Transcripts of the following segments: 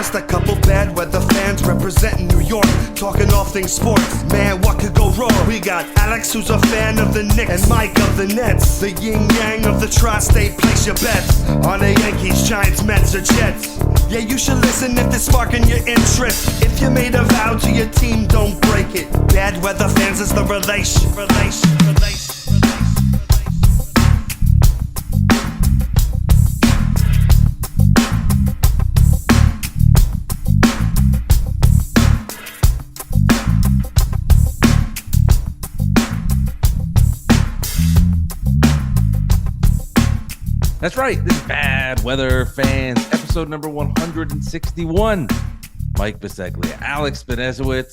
Just a couple bad weather fans representing New York, talking all things sports. Man, what could go wrong? We got Alex, who's a fan of the Knicks, and Mike of the Nets. The yin-yang of the tri-state, place your bets on the Yankees, Giants, Mets, or Jets. Yeah, you should listen if they're sparking your interest. If you made a vow to your team, don't break it. Bad weather fans is the relation. That's right. This is Bad Weather Fans, episode number 161. Mike Piazza, Alex Benezowitz.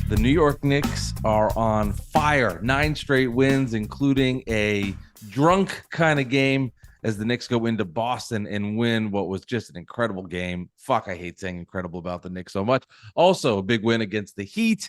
The New York Knicks are on fire. 9 straight wins, including a drunk kind of game as the Knicks go into Boston and win what was just an incredible game. Fuck, I hate saying incredible about the Knicks so much. Also, a big win against the Heat,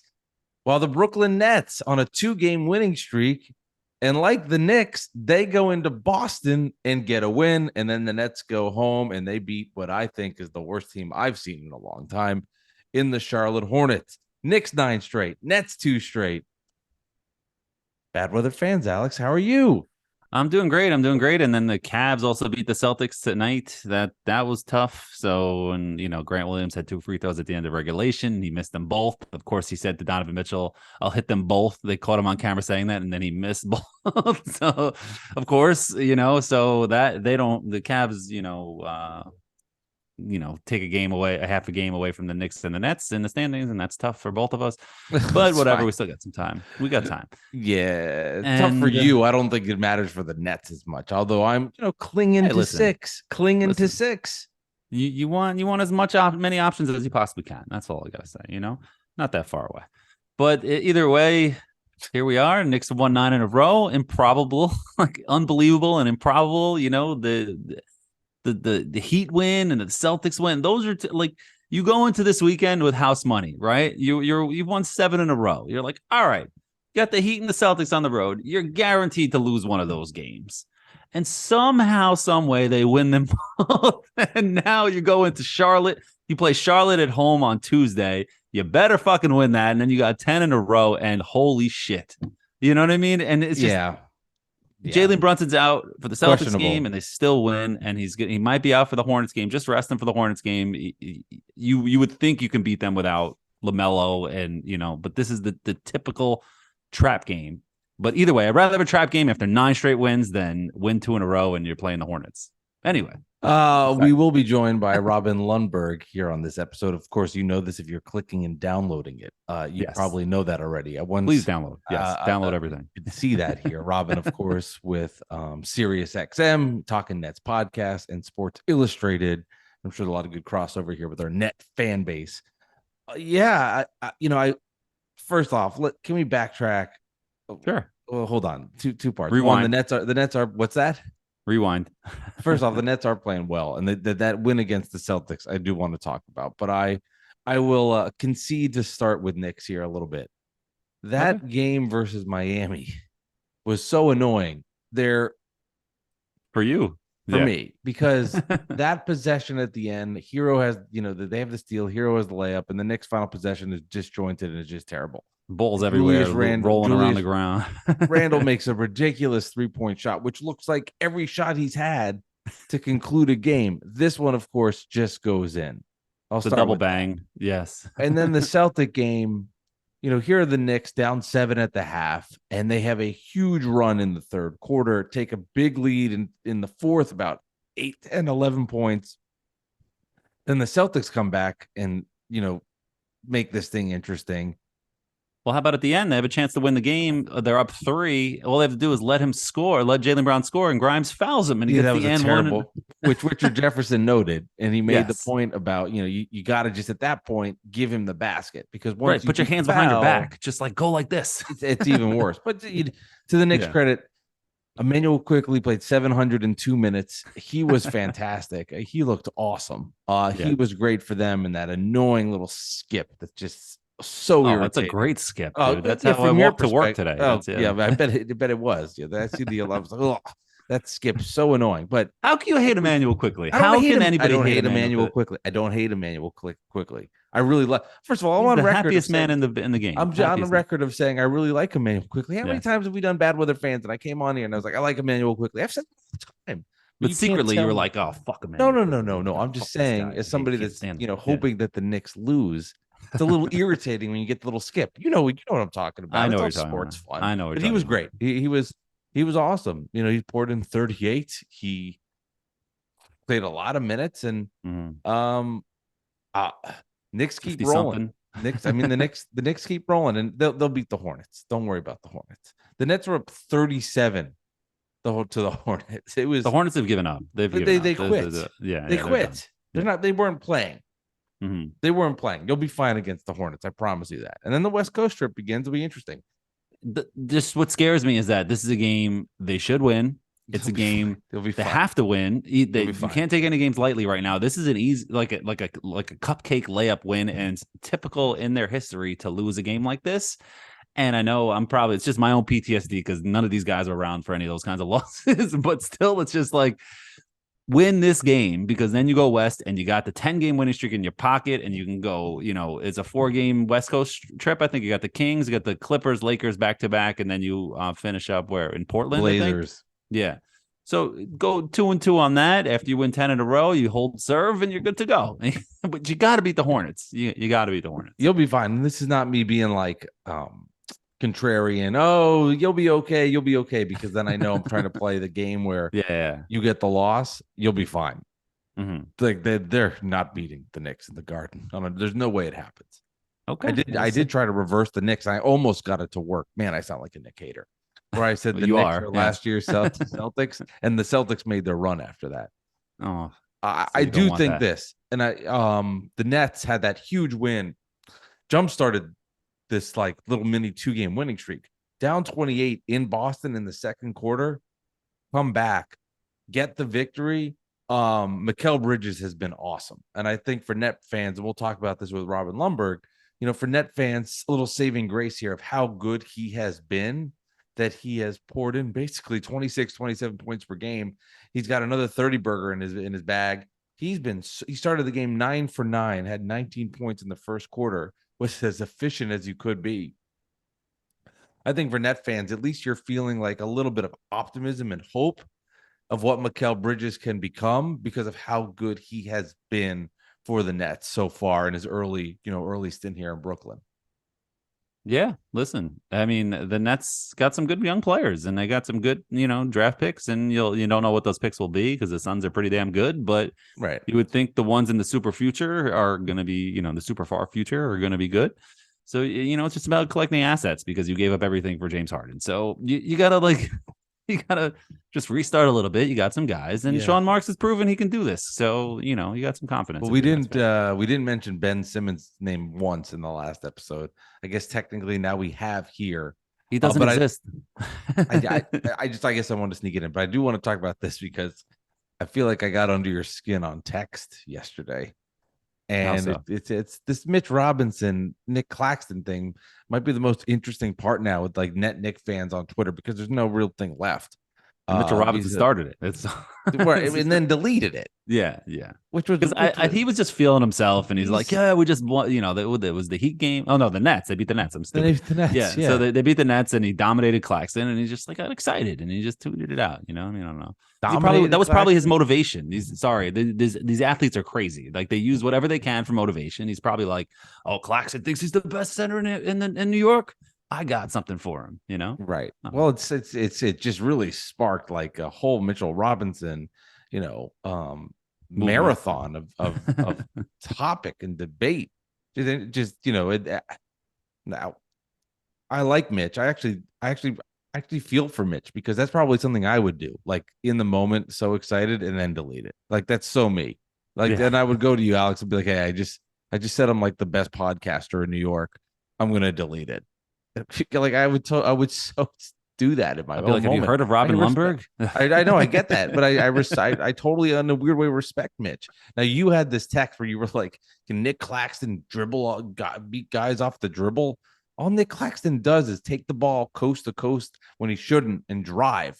while the Brooklyn Nets on a 2-game winning streak. And like the Knicks, they go into Boston and get a win, and then the Nets go home and they beat what I think is the worst team I've seen in a long time in the Charlotte Hornets. Knicks 9 straight, Nets 2 straight. Bad weather fans, Alex, how are you? I'm doing great. And then the Cavs also beat the Celtics tonight. That was tough. So, and Grant Williams had 2 free throws at the end of regulation. He missed them both. Of course, he said to Donovan Mitchell, "I'll hit them both." They caught him on camera saying that, and then he missed both. So, of course, so that they don't. The Cavs, take a half a game away from the Knicks and the Nets in the standings, and that's tough for both of us. But whatever, fine. We still got some time. We got time. Yeah, tough for you. I don't think it matters for the Nets as much. Although I'm, clinging to 6. You want as many options as you possibly can. That's all I gotta say. Not that far away. But either way, here we are. Knicks have won 9 in a row. Improbable, unbelievable, and improbable. The Heat win and the Celtics win. Those are you go into this weekend with house money, right? You've won 7 in a row. You're like, all right, you got the Heat and the Celtics on the road. You're guaranteed to lose one of those games. And somehow, some way, they win them both. And now you go into Charlotte. You play Charlotte at home on Tuesday. You better fucking win that. And then you got 10 in a row. And holy shit. You know what I mean? And it's just... Yeah. Jalen Brunson's out for the Celtics game, and they still win. And he might be out for the Hornets game. Just rest him for the Hornets game. You would think you can beat them without LaMelo, and but this is the typical trap game. But either way, I'd rather have a trap game after 9 straight wins than win 2 in a row and you're playing the Hornets. Anyway. We will be joined by Robin Lundberg here on this episode. Of course, you know this if you're clicking and downloading it. You probably know that already. Please download. Yes, download everything. You can see that here. Robin, of course, with Sirius XM, Talkin Nets podcast, and Sports Illustrated. I'm sure there's a lot of good crossover here with our net fan base. First off, can we backtrack? Sure. Well, hold on. Two parts. Rewind. One, the Nets are what's that? Rewind. First off, the Nets are playing well, and that win against the Celtics, I do want to talk about. But I will concede to start with Knicks here a little bit. That game versus Miami was so annoying. For me, because that possession at the end, Hero has, they have the steal, Hero has the layup, and the Knicks' final possession is disjointed and it's just terrible. Balls everywhere, rolling around the ground. Randle makes a ridiculous 3-point shot, which looks like every shot he's had to conclude a game. This one, of course, just goes in. It's a double bang. Yes. And then the Celtic game, here are the Knicks down 7 at the half, and they have a huge run in the third quarter, take a big lead in the fourth, about 8, 10, 11 points. Then the Celtics come back and, make this thing interesting. Well, how about at the end? They have a chance to win the game. They're up 3. All they have to do is let Jaylen Brown score, and Grimes fouls him, and he gets the end one. Which Richard Jefferson noted, and he made the point about, you got to just at that point give him the basket, because once put your hands behind your back, just go like this. It's even worse. But to the Knicks' credit, Emmanuel quickly played 702 minutes. He was fantastic. He looked awesome. He was great for them in that annoying little skip that's just so irritating. That's a great skip, dude. That's how I walked to work today. I bet it was. I see the 11. That skip's so annoying. But how can you hate Emmanuel Quickly? I don't How hate can him. anybody I don't hate Emmanuel Emmanuel Quickly. I don't hate Emmanuel Quickly. I really like. First of all, I'm He's on the record happiest saying, man in the game. I'm on the record of saying I really like Emmanuel Quickly. How many times have we done Bad Weather Fans? And I came on here and I was like, I like Emmanuel Quickly. I've said it all the time. But you secretly, you were like, "Oh, fuck him." No. I'm just saying, as somebody that's hoping that the Knicks lose, it's a little irritating when you get the little skip. You know what I'm talking about. I know it's what all you're talking sports about. fun. I know. But he was great. He was awesome. He poured in 38. He played a lot of minutes, and Knicks keep rolling. The Knicks keep rolling, and they'll beat the Hornets. Don't worry about the Hornets. The Nets were up 37. To the Hornets. It was the Hornets have given up. They quit. They quit. They weren't playing. Mm-hmm. They weren't playing. You'll be fine against the Hornets. I promise you that. And then the West Coast trip begins. It'll be interesting. Just what scares me is that this is a game they should win. It's a game they have to win. You can't take any games lightly right now. This is an easy, like a cupcake layup win, and it's typical in their history to lose a game like this. And I know it's just my own PTSD because none of these guys are around for any of those kinds of losses. But still, it's just like win this game because then you go West and you got the 10-game winning streak in your pocket and you can go, it's a 4-game West Coast trip. I think you got the Kings, you got the Clippers, Lakers back to back, and then you finish up where in Portland. Blazers. Yeah. So go 2-2 on that. After you win 10 in a row, you hold serve and you're good to go. But you got to beat the Hornets. You got to beat the Hornets. You'll be fine. This is not me being like contrarian. Oh, you'll be okay because then I know I'm trying to play the game where you get the loss. You'll be fine. Mm-hmm. Like they're not beating the Knicks in the Garden. There's no way it happens. Okay. I did try to reverse the Knicks. I almost got it to work. Man, I sound like a Knick hater. Where I said the Knicks are last year's Celtics, and the Celtics made their run after that. Oh, I do think this, and the Nets had that huge win, jump started this like little mini 2-game winning streak, down 28 in Boston in the second quarter, come back, get the victory. Mikal Bridges has been awesome, and I think for Net fans, and we'll talk about this with Robin Lundberg. For Net fans, a little saving grace here of how good he has been. That he has poured in basically 26, 27 points per game. He's got another 30 burger in his bag. He started the game 9 for 9, had 19 points in the first quarter, was as efficient as you could be. I think for Net fans, at least you're feeling like a little bit of optimism and hope of what Mikal Bridges can become because of how good he has been for the Nets so far in his early stint here in Brooklyn. Yeah, listen, I mean, the Nets got some good young players and they got some good, draft picks, and you don't know what those picks will be because the Suns are pretty damn good, but you would think the ones in the super future are going to be, the super far future are going to be good. So, it's just about collecting assets because you gave up everything for James Harden. So you got to you got to just restart a little bit. You got some guys, and Sean Marks has proven he can do this. So, you got some confidence. Well, we didn't mention Ben Simmons' name once in the last episode. I guess technically now we have here. He doesn't exist. I guess I want to sneak it in, but I do want to talk about this because I feel like I got under your skin on text yesterday. And it's this Mitch Robinson, Nick Claxton thing might be the most interesting part now with like net Nick fans on Twitter because there's no real thing left. Mitchell Robinson started it. It's and then deleted it. Yeah. Which was because he was just feeling himself, and he's like, "Yeah, we just want, it was the Heat game. Oh no, the Nets. They beat the Nets. I'm stupid. The Nets, yeah. So they beat the Nets, and he dominated Claxton, and he just got excited, and he just tweeted it out. I don't know. That was probably his motivation. These athletes are crazy. Like they use whatever they can for motivation. He's probably like, "Oh, Claxton thinks he's the best center in New York. I got something for him." Right. Well, it just really sparked like a whole Mitchell Robinson, marathon of topic and debate. Now I like Mitch. I actually feel for Mitch because that's probably something I would do. Like in the moment, so excited and then delete it. Like that's so me. Then I would go to you, Alex, and be like, "Hey, I just said I'm like the best podcaster in New York. I'm gonna delete it." Like I would so do that in my own moment. Have you heard of Robin Lundberg? I know, I get that, but I totally, in a weird way, respect Mitch. Now you had this text where you were like, "Can Nick Claxton beat guys off the dribble?" All Nick Claxton does is take the ball coast to coast when he shouldn't and drive.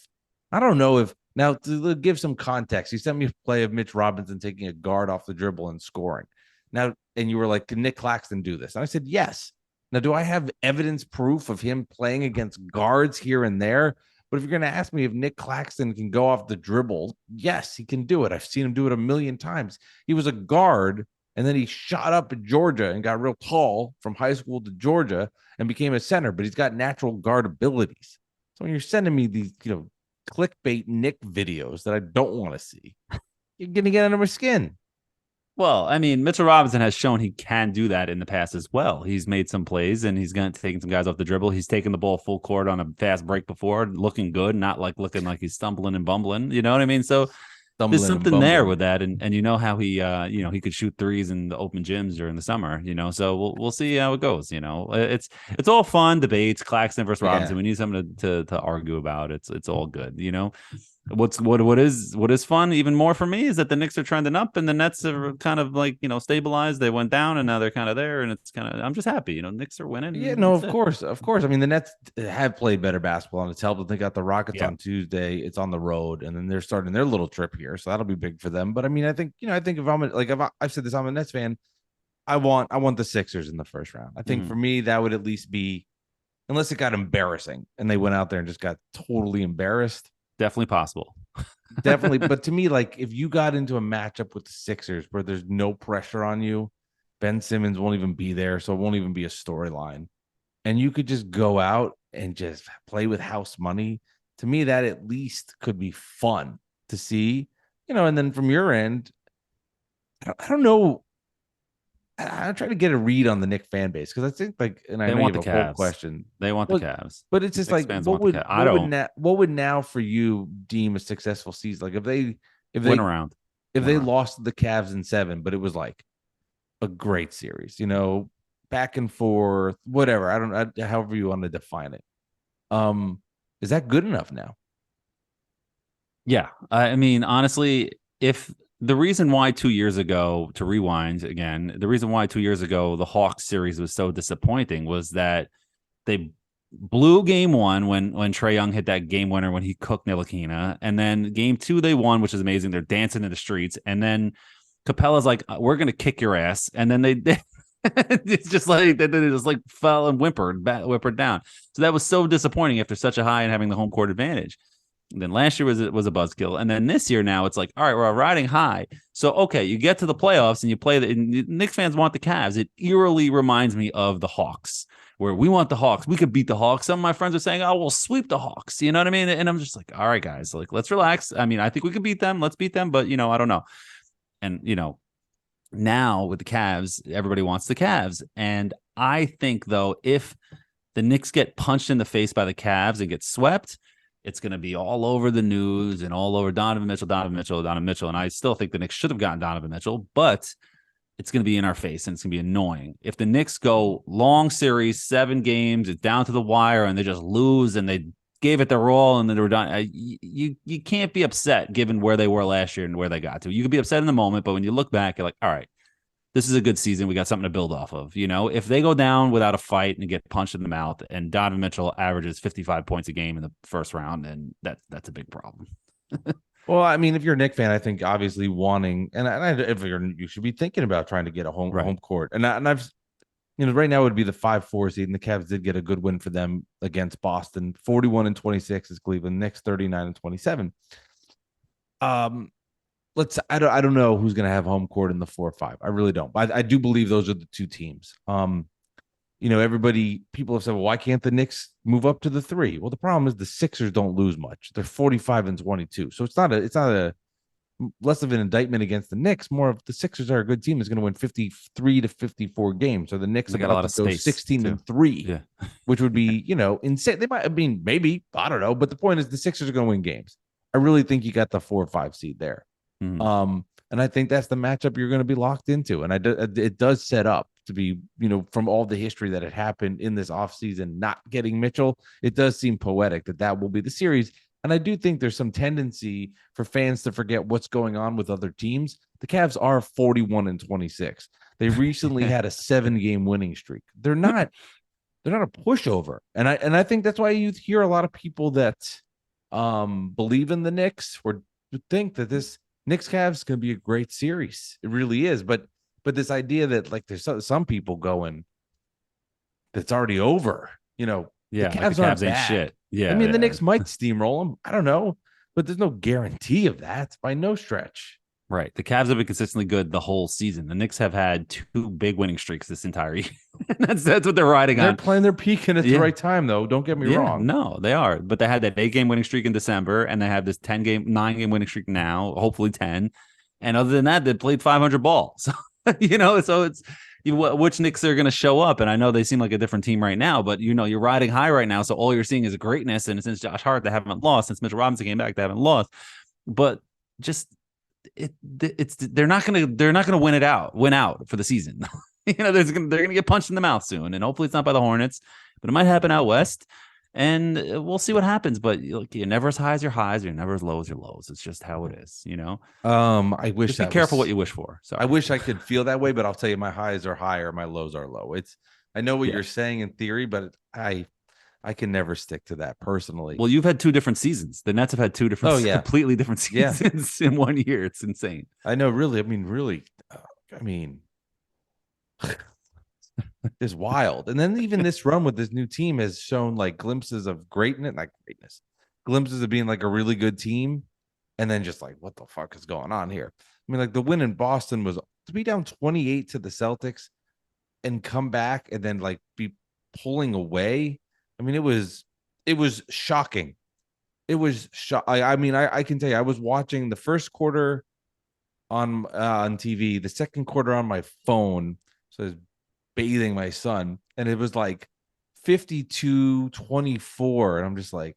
I don't know if Now, to give some context, you sent me a play of Mitch Robinson taking a guard off the dribble and scoring. Now, and you were like, can Nick Claxton do this? And I said, yes. Now, do I have evidence proof of him playing against guards here and there? But if you're going to ask me if Nick Claxton can go off the dribble, yes, he can do it. I've seen him do it a million times. He was a guard, and then he shot up at Georgia and got real tall from high school to Georgia and became a center, but he's got natural guard abilities. So when you're sending me these, clickbait Nick videos that I don't want to see, you're going to get under my skin. Well, I mean, Mitchell Robinson has shown he can do that in the past as well. He's made some plays and he's taken some guys off the dribble. He's taken the ball full court on a fast break before, looking good, not like looking like he's stumbling and bumbling. You know what I mean? So there's something there with that. And you know how he, he could shoot threes in the open gyms during the summer, so we'll see how it goes. It's all fun debates, Claxton versus Robinson. We need something to argue about. It's all good. What is fun even more for me is that the Knicks are trending up and the Nets are kind of like, stabilized. They went down and now they're kind of there, and it's kind of, I'm just happy, Knicks are winning. Yeah, no, of course. I mean, the Nets have played better basketball, and it's helped. They got the Rockets on Tuesday. It's on the road, and then they're starting their little trip here, so that'll be big for them. But I mean, I think if I've said this, I'm a Nets fan. I want the Sixers in the first round. I think for me that would at least be, unless it got embarrassing and they went out there and just got totally embarrassed. Definitely possible. Definitely. But to me, like, if you got into a matchup with the Sixers where there's no pressure on you, Ben Simmons won't even be there, so it won't even be a storyline, and you could just go out and just play with house money, to me, that at least could be fun to see, and then from your end, I don't know. I'm trying to get a read on the Knicks fan base, because I think and I they know want you the have a Cavs. whole question. They want the Cavs, but it's just Knicks like, fans what would now for you deem a successful season? Like if they win around, they lost the Cavs in 7, but it was like a great series, back and forth, whatever. I don't, however you want to define it. Is that good enough now? Yeah, I mean, honestly, if the reason why 2 years ago, to rewind again, the reason why 2 years ago the Hawks series was so disappointing was that they blew game 1 when Trae Young hit that game winner when he cooked Ntilikina, and then game 2 they won, which is amazing. They're dancing in the streets, and then Capella's like, "We're gonna kick your ass," and then they it's just like they just like fell and whimpered down. So that was so disappointing after such a high and having the home court advantage. And then last year was a buzzkill, and then this year now it's like, all right, we're riding high. So okay, you get to the playoffs and you play and Knicks fans want the Cavs. It eerily reminds me of the Hawks, where we want the Hawks. We could beat the Hawks. Some of my friends are saying, "Oh, we'll sweep the Hawks." You know what I mean? And I'm just like, all right, guys, like let's relax. I mean, I think we could beat them. Let's beat them, but I don't know. And now with the Cavs, everybody wants the Cavs, and I think though, if the Knicks get punched in the face by the Cavs and get swept, it's going to be all over the news and all over Donovan Mitchell. And I still think the Knicks should have gotten Donovan Mitchell, but it's going to be in our face and it's going to be annoying. If the Knicks go long series, 7 games, it's down to the wire, and they just lose and they gave it their all and then they were done, you can't be upset given where they were last year and where they got to. You could be upset in the moment, but when you look back, you're like, all right, this is a good season. We got something to build off of. If they go down without a fight and get punched in the mouth, and Donovan Mitchell averages 55 points a game in the first round, then that's a big problem. Well, I mean, if you're a Knicks fan, I think obviously wanting, you should be thinking about trying to get a home court. And I've, right now it would be the 5-4 seed, and the Cavs did get a good win for them against Boston. 41-26 is Cleveland. Knicks 39-27. I don't know who's going to have home court in the 4-5. I really don't. I do believe those are the two teams. People have said, well, why can't the Knicks move up to the 3? Well, the problem is the Sixers don't lose much. They're 45-22. So it's not a less of an indictment against the Knicks. More of the Sixers are a good team. Is going to win 53-54 games. So the Knicks got a lot of go 16-3, which would be, insane. They might, maybe, I don't know. But the point is the Sixers are going to win games. I really think you got the 4 or 5 seed there. And I think that's the matchup you're going to be locked into. And it does set up to be, from all the history that had happened in this offseason, not getting Mitchell, it does seem poetic that will be the series. And I do think there's some tendency for fans to forget what's going on with other teams. The Cavs are 41-26. They recently had a 7-game winning streak. They're not a pushover. And I think that's why you hear a lot of people that believe in the Knicks or think that this Knicks Cavs is going to be a great series. It really is. But this idea that like there's some people going that's already over, Yeah, the like Cavs the aren't Cavs ain't bad. shit. Yeah, I mean, the yeah. Knicks might steamroll them. I don't know, but there's no guarantee of that by no stretch. Right. The Cavs have been consistently good the whole season. The Knicks have had 2 big winning streaks this entire year. that's what they're riding They're on. playing their peak and at the right time, though. Don't get me wrong. No, they are. But they had that 8-game winning streak in December, and they have this 9-game winning streak now, hopefully 10. And other than that, they played 500 ball. So, so it's which Knicks are going to show up. And I know they seem like a different team right now, but you're riding high right now. So all you're seeing is greatness. And since Josh Hart, they haven't lost. Since Mitchell Robinson came back, they haven't lost. But just they're not gonna win out for the season. They're gonna get punched in the mouth soon, and hopefully it's not by the Hornets, but it might happen out west, and we'll see what happens. But you're never as high as your highs, you're never as low as your lows. It's just how it is, I wish just be careful what you wish for. So I wish I could feel that way, but I'll tell you, my highs are higher, my lows are low. I know what you're saying in theory, but I can never stick to that personally. Well, you've had 2 different seasons. The Nets have had 2 different, completely different seasons in 1 year. It's insane. I know, really. It's wild. And then even this run with this new team has shown like glimpses of greatness, glimpses of being like a really good team. And then just like, what the fuck is going on here? I mean, like the win in Boston was to be down 28 to the Celtics and come back and then like be pulling away. I mean, it was shocking. It was I can tell you, I was watching the first quarter on TV, the second quarter on my phone. So I was bathing my son, and it was like 52-24. And I'm just like,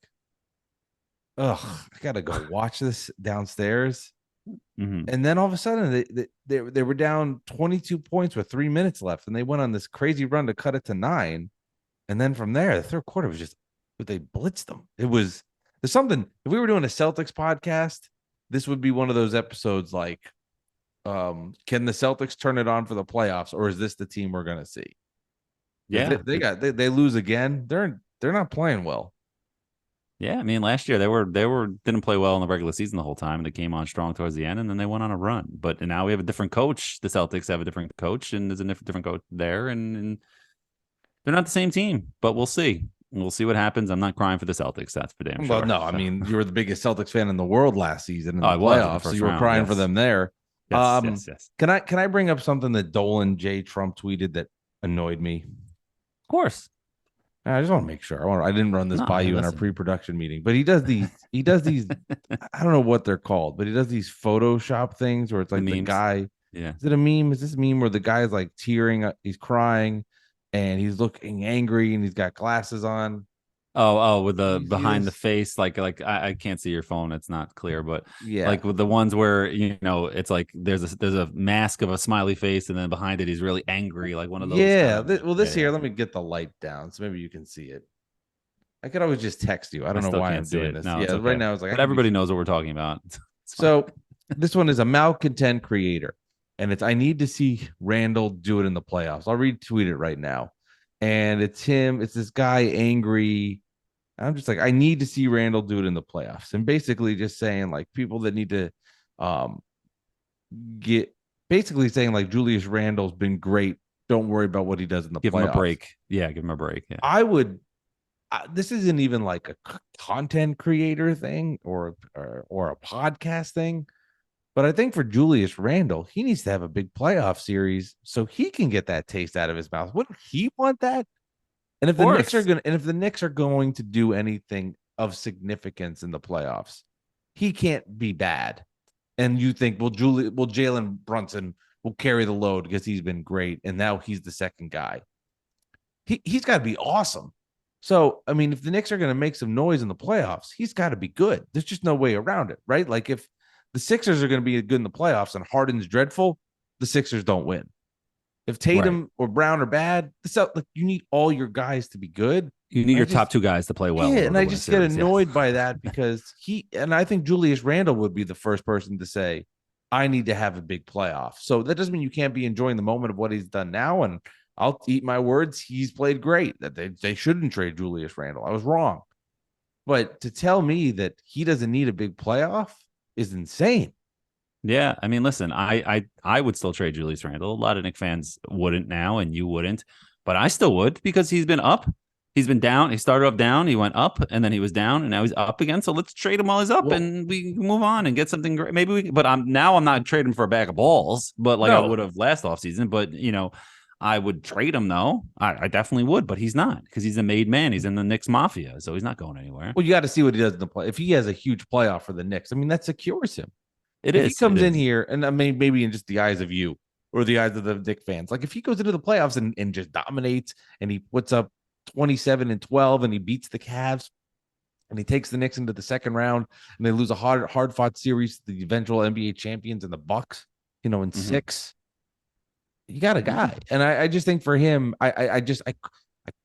ugh, I gotta go watch this downstairs. Mm-hmm. And then all of a sudden they were down 22 points with 3 minutes left, and they went on this crazy run to cut it to 9. And then from there, the third quarter was just, they blitzed them. There's something, if we were doing a Celtics podcast, this would be one of those episodes like, can the Celtics turn it on for the playoffs, or is this the team we're going to see? Yeah. They lose again. They're not playing well. Yeah. I mean, last year they didn't play well in the regular season the whole time, and they came on strong towards the end, and then they went on a run. But now we have a different coach. The Celtics have a different coach, and there's a different coach there, and they're not the same team, but we'll see. We'll see what happens. I'm not crying for the Celtics. That's for damn sure. Well, no, I mean, you were the biggest Celtics fan in the world last season in the playoffs, so you were crying for them there. Yes. Can I bring up something that Dolan J. Trump tweeted that annoyed me? Of course. I just want to make sure. I didn't run this by you in our pre-production meeting, but he does these. I don't know what they're called, but he does these Photoshop things where it's like the guy. Yeah. Is it a meme? Is this a meme where the guy's like tearing? He's crying. And he's looking angry, and he's got glasses on. Oh, with the behind the face, like I can't see your phone; it's not clear. But like with the ones where it's like there's a mask of a smiley face, and then behind it he's really angry, like one of those. Yeah. Let me get the light down so maybe you can see it. I could always just text you. I don't know why I'm doing this. No, okay. Right now it's like, but everybody knows what we're talking about. So this one is a malcontent creator. And I need to see Randall do it in the playoffs. I'll retweet it right now. And it's him. It's this guy angry. I'm just like, I need to see Randall do it in the playoffs. And basically just saying like people that need to basically saying like Julius Randle's been great. Don't worry about what he does in the playoffs. Give him a break. Yeah, give him a break. Yeah. I would. This isn't even like a content creator thing or a podcast thing. But I think for Julius Randle, he needs to have a big playoff series so he can get that taste out of his mouth. Wouldn't he want that? And if the Knicks are going to do anything of significance in the playoffs, he can't be bad. And you think, Jalen Brunson will carry the load because he's been great, and now he's the second guy. He's got to be awesome. So, I mean, if the Knicks are going to make some noise in the playoffs, he's got to be good. There's just no way around it, right? Like if the Sixers are going to be good in the playoffs and Harden's dreadful, the Sixers don't win. If Tatum or Brown are bad, you need all your guys to be good. You need your top 2 guys to play well. Yeah, and I just get annoyed by that because I think Julius Randle would be the first person to say, I need to have a big playoff. So that doesn't mean you can't be enjoying the moment of what he's done now. And I'll eat my words. He's played great. That they shouldn't trade Julius Randle. I was wrong. But to tell me that he doesn't need a big playoff is insane. Yeah, I mean, listen, I would still trade Julius Randle. A lot of Knicks fans wouldn't now, and you wouldn't, but I still would because he's been up, he's been down. He started off down, he went up, and then he was down, and now he's up again. So let's trade him while he's up, and we move on and get something great. Maybe we, but I'm not trading for a bag of balls, but like I would have last offseason. But I would trade him though. I definitely would, but he's not because he's a made man. He's in the Knicks mafia, so he's not going anywhere. Well, you got to see what he does in the play. If he has a huge playoff for the Knicks, I mean, that secures him. If he comes in here, and I mean, maybe in just the eyes of you or the eyes of the Knicks fans, like if he goes into the playoffs and just dominates and he puts up 27 and 12 and he beats the Cavs and he takes the Knicks into the second round and they lose a hard fought series to the eventual NBA champions and the Bucks, in 6. You got a guy, and I just think for him, I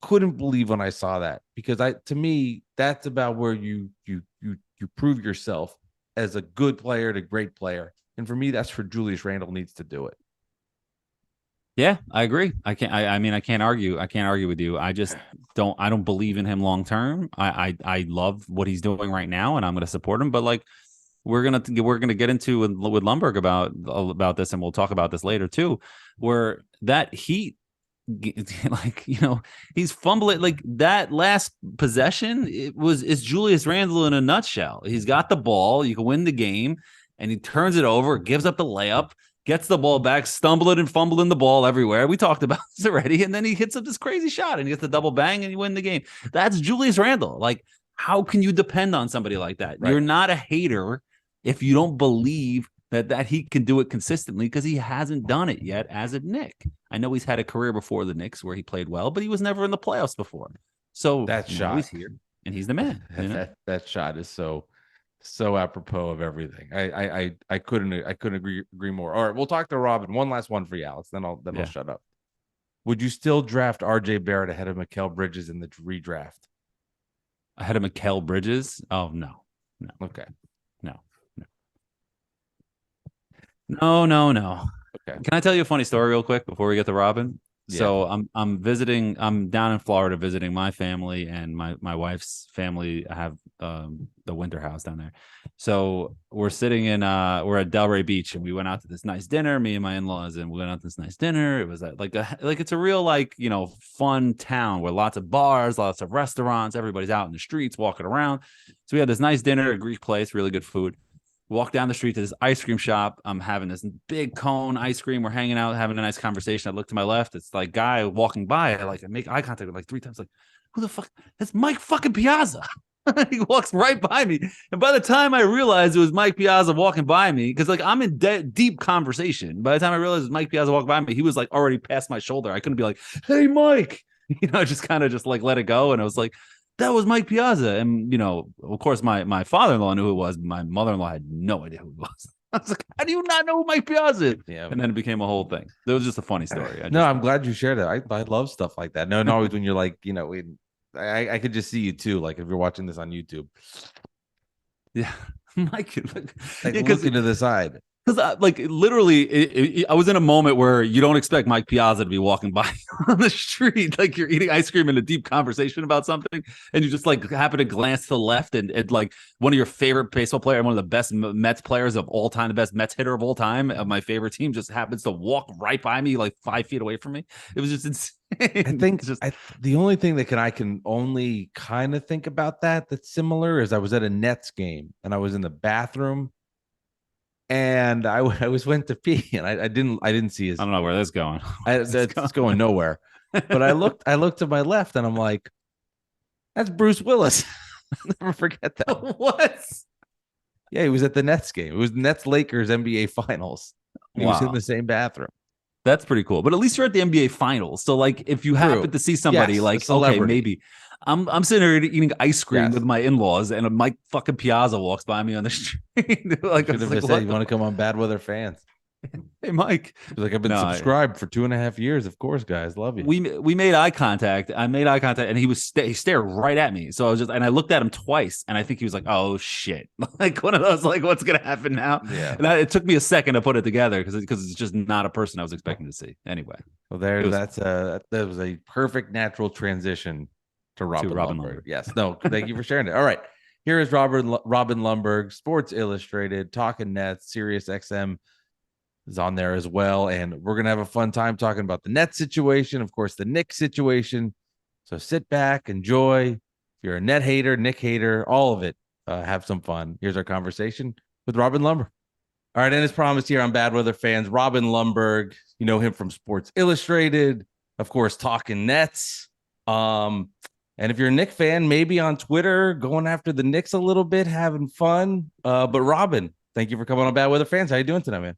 couldn't believe when I saw that because to me that's about where you prove yourself as a good player to great player, and for me that's where Julius Randle needs to do it. Yeah, I agree. I can't argue. I can't argue with you. I just don't. I don't believe in him long term. I love what he's doing right now, and I'm going to support him. But like we're gonna get into with Lunberg about this, and we'll talk about this later too. Where that Heat, like he's fumbling. Like that last possession, is Julius Randle in a nutshell. He's got the ball. You can win the game, and he turns it over, gives up the layup. Gets the ball back, stumbling and fumbling the ball everywhere. We talked about this already. And then he hits up this crazy shot and he gets the double bang and you win the game. That's Julius Randle. Like, how can you depend on somebody like that? Right. You're not a hater if you don't believe that he can do it consistently because he hasn't done it yet as a Knick. I know he's had a career before the Knicks where he played well, but he was never in the playoffs before. So that shot, he's here and he's the man. That shot is so apropos of everything. I couldn't agree more. All right, we'll talk to Robin. One last one for you, Alex. Then I'll shut up. Would you still draft R.J. Barrett ahead of Mikal Bridges in the redraft? Ahead of Mikal Bridges? Oh no. Okay. No. Okay. Can I tell you a funny story real quick before we get to Robin? Yeah. So I'm visiting. I'm down in Florida visiting my family and my wife's family. I have the winter house down there. So we're sitting we're at Delray Beach and we went out to this nice dinner. Me and my in-laws, and we went out to this nice dinner. It was like it's a real fun town where lots of bars, lots of restaurants. Everybody's out in the streets walking around. So we had this nice dinner, a Greek place, really good food. Walk down the street to this ice cream shop. I'm having this big cone ice cream. We're hanging out, having a nice conversation. I look to my left. It's like guy walking by. I make eye contact with 3 times. Like, who the fuck? That's Mike fucking Piazza. He walks right by me. And by the time I realized it was Mike Piazza walking by me, because I'm in deep conversation. By the time I realized it was Mike Piazza walking by me, he was already past my shoulder. I couldn't be like, hey, Mike, just kind of let it go. And I was like, that was Mike Piazza. And, of course, my father-in-law knew who it was. My mother-in-law had no idea who it was. I was like, how do you not know who Mike Piazza is? Yeah. And then it became a whole thing. It was just a funny story. I'm glad you shared it. I love stuff like that. No, and always when you're I could just see you too. Like if you're watching this on YouTube. Yeah. Mike. Looking to the side. Because literally, I was in a moment where you don't expect Mike Piazza to be walking by on the street, like you're eating ice cream in a deep conversation about something, and you just happen to glance to the left, and one of your favorite baseball players, one of the best Mets players of all time, the best Mets hitter of all time, of my favorite team, just happens to walk right by me, 5 feet away from me. It was just insane. I think the only thing that I can only kind of think about that's similar is I was at a Nets game and I was in the bathroom. And I went to pee, and I didn't see his. I don't know where that's going. It's going nowhere. But I looked to my left, and I'm like, "That's Bruce Willis." I'll never forget that. What? Yeah, he was at the Nets game. It was Nets Lakers NBA Finals. He was in the same bathroom. That's pretty cool. But at least you're at the NBA Finals. So if you happen to see somebody okay, maybe. I'm sitting here eating ice cream with my in-laws, and a Mike fucking Piazza walks by me on the street. You want to come on Bad Weather Fans? Hey, Mike. I've been subscribed for 2.5 years. Of course, guys, love you. We made eye contact. I made eye contact, and he stared right at me. So I looked at him twice, and I think he was like, "Oh shit!" One of those, what's gonna happen now? Yeah. And it took me a second to put it together because it's just not a person I was expecting to see. Anyway, well, that was a perfect natural transition to Robin Lundberg. Yes. No, thank you for sharing it. All right. Here is Robin Lundberg, Sports Illustrated, Talkin Nets, Sirius XM is on there as well. And we're going to have a fun time talking about the Nets situation, of course, the Knicks situation. So sit back, enjoy. If you're a net hater, Nick hater, all of it, have some fun. Here's our conversation with Robin Lundberg. All right, and as promised here on Bad Weather Fans, Robin Lundberg, you know him from Sports Illustrated, of course, Talkin Nets. And if you're a Knicks fan, maybe on Twitter, going after the Knicks a little bit, having fun. But Robin, thank you for coming on Bad Weather Fans. How you doing tonight, man?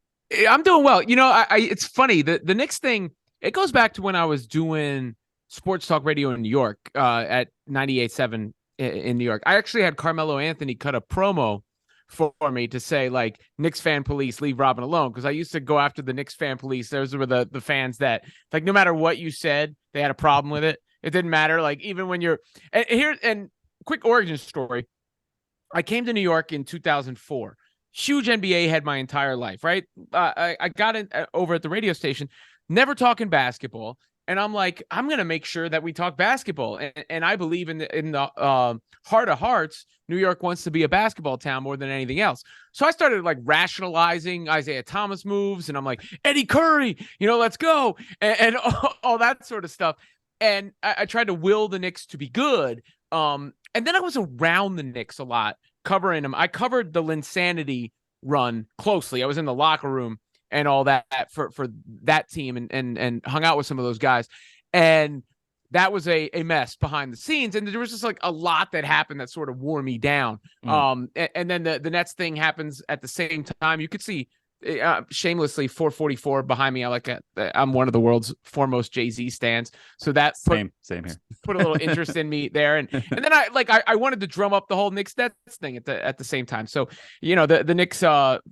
I'm doing well. You know, it's funny. The Knicks thing, it goes back to when I was doing sports talk radio in New York at 98.7 in New York. I actually had Carmelo Anthony cut a promo for me to say, like, Knicks fan police, leave Robin alone, because I used to go after the Knicks fan police. Those were the fans that, like, no matter what you said, they had a problem with it. It didn't matter. Like, even when you're and quick origin story. I came to New York in 2004. Huge NBA head my entire life, right? I got in over at the radio station, never talking basketball. And I'm like, I'm going to make sure that we talk basketball. And I believe in the heart of hearts, New York wants to be a basketball town more than anything else. So I started like rationalizing Isaiah Thomas moves. And I'm like, Eddie Curry, let's go. And all that sort of stuff. And I tried to will the Knicks to be good. And then I was around the Knicks a lot, covering them. I covered the Linsanity run closely. I was in the locker room and all that for that team and hung out with some of those guys. And that was a mess behind the scenes. And there was just like a lot that happened that sort of wore me down. And then the Nets thing happens at the same time. You could see shamelessly 444 behind me. I'm one of the world's foremost Jay-Z stans. So that same here. Put a little interest in me there. And then I wanted to drum up the whole Knicks Nets thing at the same time. So, the Knicks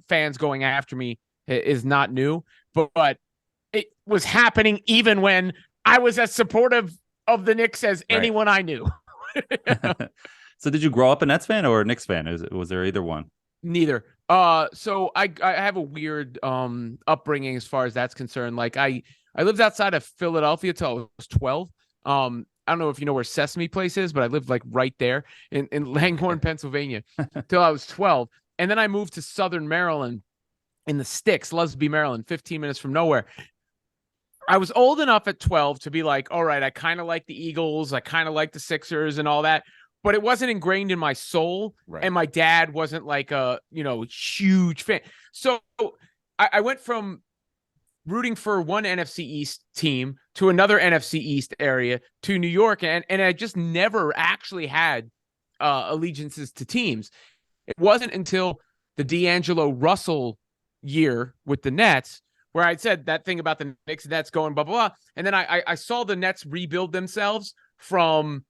fans going after me is not new, but it was happening even when I was as supportive of the Knicks as anyone I knew. So did you grow up a Nets fan or a Knicks fan? Was there either one? Neither. So I have a weird upbringing as far as that's concerned. Like I lived outside of Philadelphia till I was 12. I don't know if you know where Sesame Place is, but I lived like right there in Langhorne, Pennsylvania till I was 12. And then I moved to Southern Maryland in the sticks, Lusby, Maryland, 15 minutes from nowhere. I was old enough at 12 to be like, all right, I kind of like the Eagles. I kind of like the Sixers and all that, but it wasn't ingrained in my soul. Right. And my dad wasn't like a, huge fan. So I went from rooting for one NFC East team to another NFC East area to New York. And I just never actually had allegiances to teams. It wasn't until the D'Angelo Russell year with the Nets where I said that thing about the Knicks and Nets going blah, blah, blah. And then I saw the Nets rebuild themselves from,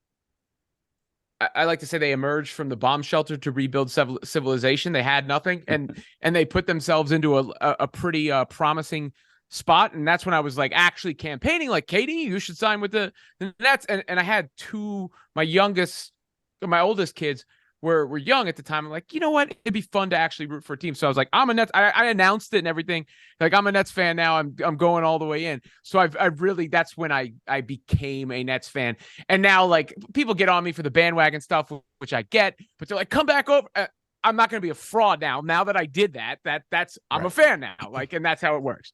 I like to say they emerged from the bomb shelter to rebuild civilization. They had nothing and they put themselves into a pretty promising spot. And that's when I was like actually campaigning like, Katie, you should sign with the Nets. And I had my oldest kids were young at the time. I'm like, you know what? It'd be fun to actually root for a team. So I was like, I'm a Nets. I announced it and everything. Like, I'm a Nets fan now. I'm going all the way in. So I've really, that's when I became a Nets fan. And now, like, people get on me for the bandwagon stuff, which I get, but they're like, come back over. I'm not going to be a fraud now. Now that I did that's I'm a fan now. Like, and that's how it works.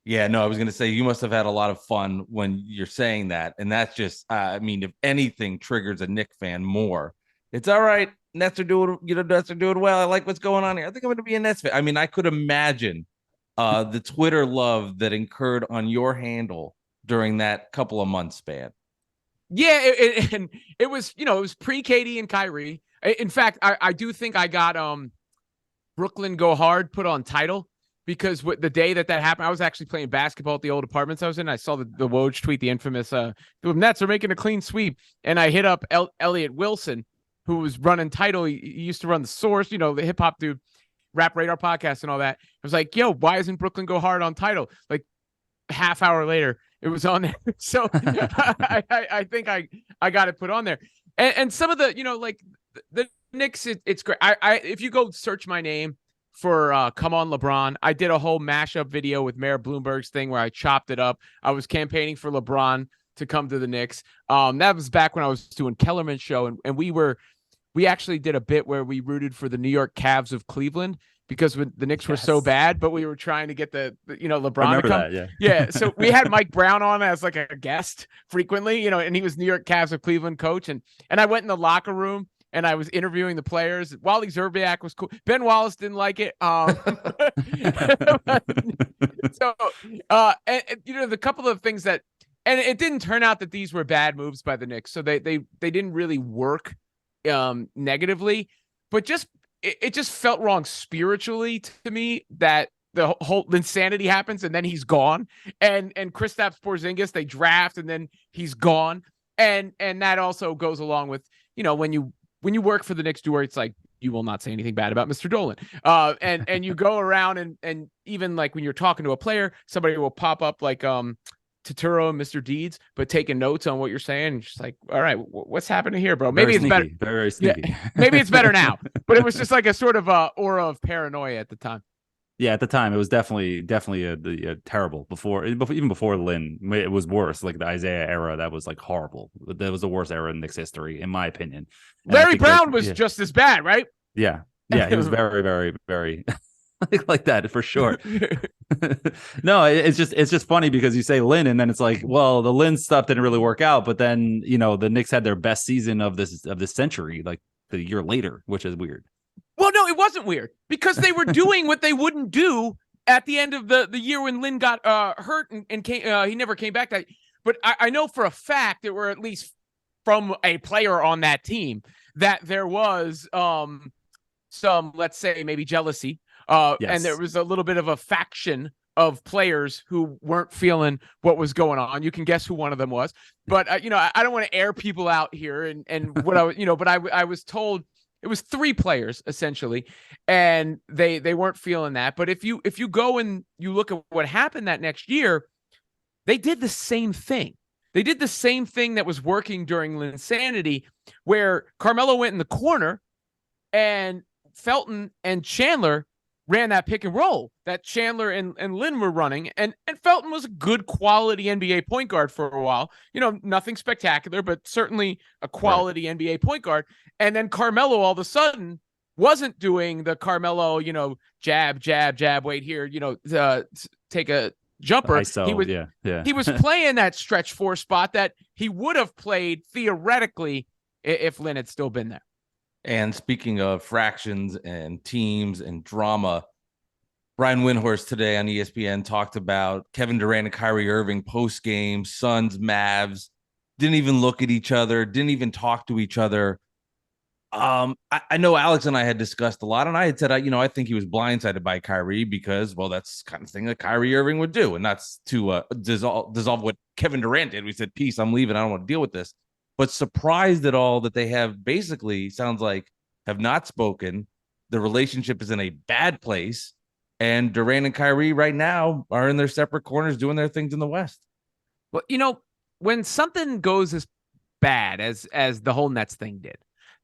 Yeah, no, I was going to say you must have had a lot of fun when you're saying that. And that's just, if anything triggers a Knicks fan more, it's all right. Nets are doing well. I like what's going on here. I think I'm going to be a Nets fan. I mean, I could imagine the Twitter love that incurred on your handle during that couple of months span. Yeah, it was, it was pre-KD and Kyrie. In fact, I do think I got Brooklyn Go Hard put on title because the day that happened, I was actually playing basketball at the old apartments I was in. I saw the Woj tweet, the infamous, the Nets are making a clean sweep. And I hit up Elliot Wilson, who was running title. He used to run The Source, the hip hop dude, Rap Radar podcast and all that. I was like, yo, why isn't Brooklyn Go Hard on title? Like half hour later, it was on there. So I think I got it put on there. And some of the, like the Knicks, it's great. If you go search my name for Come On LeBron, I did a whole mashup video with Mayor Bloomberg's thing where I chopped it up. I was campaigning for LeBron to come to the Knicks. That was back when I was doing Kellerman's show, and we were we actually did a bit where we rooted for the New York Cavs of Cleveland because when the Knicks were so bad, but we were trying to get the LeBron to come. That, yeah. So we had Mike Brown on as like a guest frequently, and he was New York Cavs of Cleveland coach. And I went in the locker room and I was interviewing the players. Wally Zerbiak was cool. Ben Wallace didn't like it. The couple of things that, and it didn't turn out that these were bad moves by the Knicks. So they didn't really work negatively, but it just felt wrong spiritually to me that the whole insanity happens and then he's gone. And Kristaps Porzingis, they draft and then he's gone. And that also goes along with, when you work for the Knicks, it's like, you will not say anything bad about Mr. Dolan. And you go around and even like when you're talking to a player, somebody will pop up like, Totoro and Mr. Deeds, but taking notes on what you're saying. Just like, all right, what's happening here, bro? Maybe it's better. Very sneaky. Yeah, maybe it's better now, but it was just like a sort of aura of paranoia at the time. Yeah, at the time it was definitely a terrible. Even before Lynn, it was worse. Like the Isaiah era, that was like horrible. That was the worst era in Knicks history, in my opinion. And Larry Brown was just as bad, right? Yeah, he was very, very, very like that for sure. No, it's just funny because you say Lynn and then it's like, well, the Lynn stuff didn't really work out, but then the Knicks had their best season of this century like the year later, which is weird. Well, no, it wasn't weird because they were doing what they wouldn't do at the end of the year when Lynn got hurt and he never came back. But I know for a fact that we're at least from a player on that team that there was some, let's say, maybe jealousy. Yes. And there was a little bit of a faction of players who weren't feeling what was going on. You can guess who one of them was, but I don't want to air people out here and what I was, but I was told it was 3 players essentially, and they weren't feeling that. But if you go and you look at what happened that next year, they did the same thing. They did the same thing that was working during Linsanity, where Carmelo went in the corner and Felton and Chandler ran that pick and roll that Chandler and Lynn were running. And Felton was a good quality NBA point guard for a while. Nothing spectacular, but certainly a quality NBA point guard. And then Carmelo all of a sudden wasn't doing the Carmelo, jab, jab, jab, wait here, take a jumper. He was playing that stretch 4 spot that he would have played theoretically if Lynn had still been there. And speaking of fractions and teams and drama, Brian Windhorst today on ESPN talked about Kevin Durant and Kyrie Irving post-game, Suns, Mavs, didn't even look at each other, didn't even talk to each other. I know Alex and I had discussed a lot, and I had said, I think he was blindsided by Kyrie because, well, that's the kind of thing that Kyrie Irving would do, and that's to dissolve what Kevin Durant did. We said, peace, I'm leaving, I don't want to deal with this. But surprised at all that they have basically, sounds like, have not spoken. The relationship is in a bad place, and Durant and Kyrie right now are in their separate corners doing their things in the West. Well, when something goes as bad as the whole Nets thing did,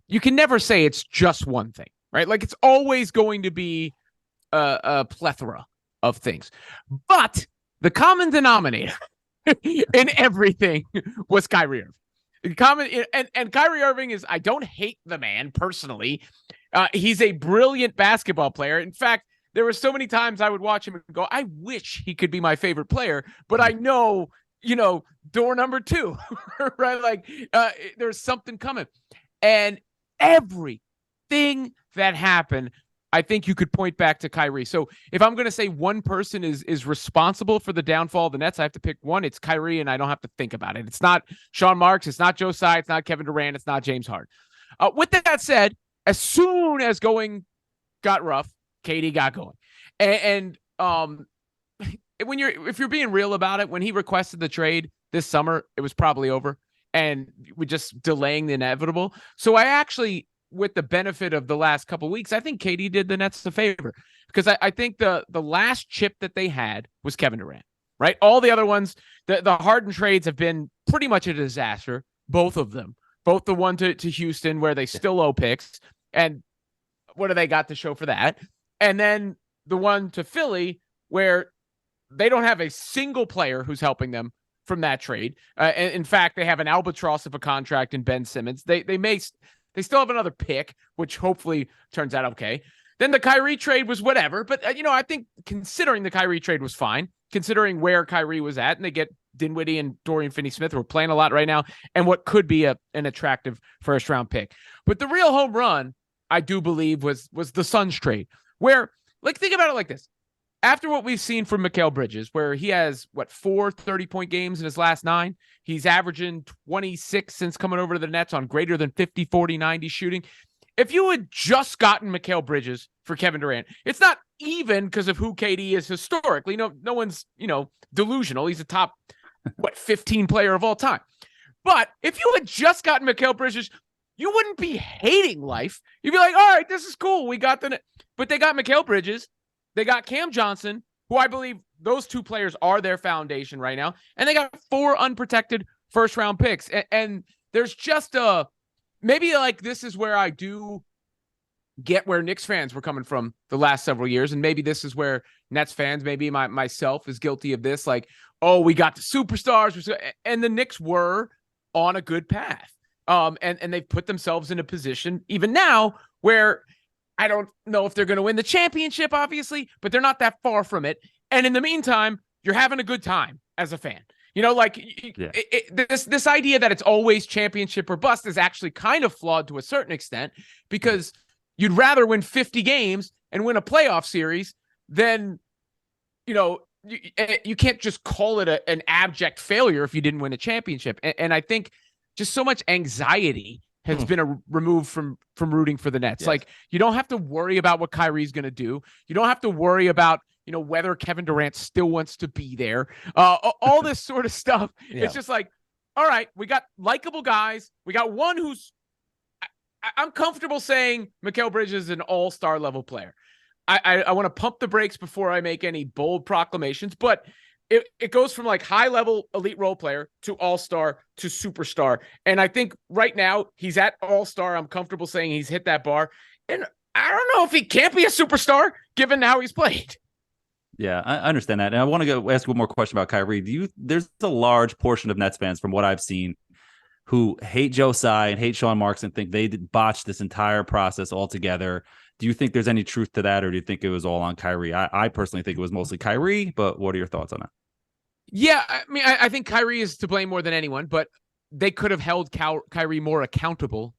you can never say it's just one thing, right? Like it's always going to be a plethora of things. But the common denominator in everything was Kyrie Irving. And Kyrie Irving is, I don't hate the man personally. He's a brilliant basketball player. In fact, there were so many times I would watch him and go, I wish he could be my favorite player, but I know, door number 2, right? Like there's something coming. And everything that happened, I think you could point back to Kyrie. So if I'm going to say one person is responsible for the downfall of the Nets, I have to pick one. It's Kyrie, and I don't have to think about it. It's not Sean Marks. It's not Joe Tsai. It's not Kevin Durant. It's not James Harden. With that said, as soon as going got rough, KD got going. And if you're being real about it, when he requested the trade this summer, it was probably over, and we're just delaying the inevitable. So I actually, with the benefit of the last couple of weeks, I think KD did the Nets a favor because I think the last chip that they had was Kevin Durant, right? All the other ones, the Harden trades have been pretty much a disaster, both of them, both the one to Houston where they still owe picks. And what do they got to show for that? And then the one to Philly where they don't have a single player who's helping them from that trade. And in fact, they have an albatross of a contract in Ben Simmons. They may They still have another pick, which hopefully turns out okay. Then the Kyrie trade was whatever. But, I think considering the Kyrie trade was fine, considering where Kyrie was at, and they get Dinwiddie and Dorian Finney-Smith, who are playing a lot right now, and what could be an attractive first-round pick. But the real home run, I do believe, was the Suns trade, where, think about it like this. After what we've seen from Mikal Bridges, where he has, 4 30-point games in his last 9, he's averaging 26 since coming over to the Nets on greater than 50, 40, 90 shooting. If you had just gotten Mikal Bridges for Kevin Durant, it's not even because of who KD is historically. No one's, delusional. He's a top, 15 player of all time. But if you had just gotten Mikal Bridges, you wouldn't be hating life. You'd be like, all right, this is cool. We got but they got Mikal Bridges. They got Cam Johnson, who I believe those 2 players are their foundation right now. And they got 4 unprotected first-round picks. And there's just maybe this is where I do get where Knicks fans were coming from the last several years. And maybe this is where Nets fans, maybe myself is guilty of this. We got the superstars. And the Knicks were on a good path. And they've put themselves in a position even now where I don't know if they're going to win the championship, obviously, but they're not that far from it. And in the meantime, you're having a good time as a fan. This idea that it's always championship or bust is actually kind of flawed to a certain extent, because you'd rather win 50 games and win a playoff series than, you can't just call it an abject failure if you didn't win a championship. And I think just so much anxiety has been removed from rooting for the Nets. Yes. You don't have to worry about what Kyrie's going to do. You don't have to worry about, whether Kevin Durant still wants to be there. All this sort of stuff. Yeah. It's just all right, we got likable guys. We got one who's, I'm comfortable saying Mikal Bridges is an all-star level player. I want to pump the brakes before I make any bold proclamations, but it goes from high-level elite role player to all-star to superstar. And I think right now he's at all-star. I'm comfortable saying he's hit that bar. And I don't know if he can't be a superstar given how he's played. Yeah, I understand that. And I want to go ask one more question about Kyrie. There's a large portion of Nets fans, from what I've seen, who hate Joe Tsai and hate Sean Marks and think they botched this entire process altogether. Do you think there's any truth to that, or do you think it was all on Kyrie? I personally think it was mostly Kyrie, but what are your thoughts on that? Yeah, I think Kyrie is to blame more than anyone, but they could have held Kyrie more accountable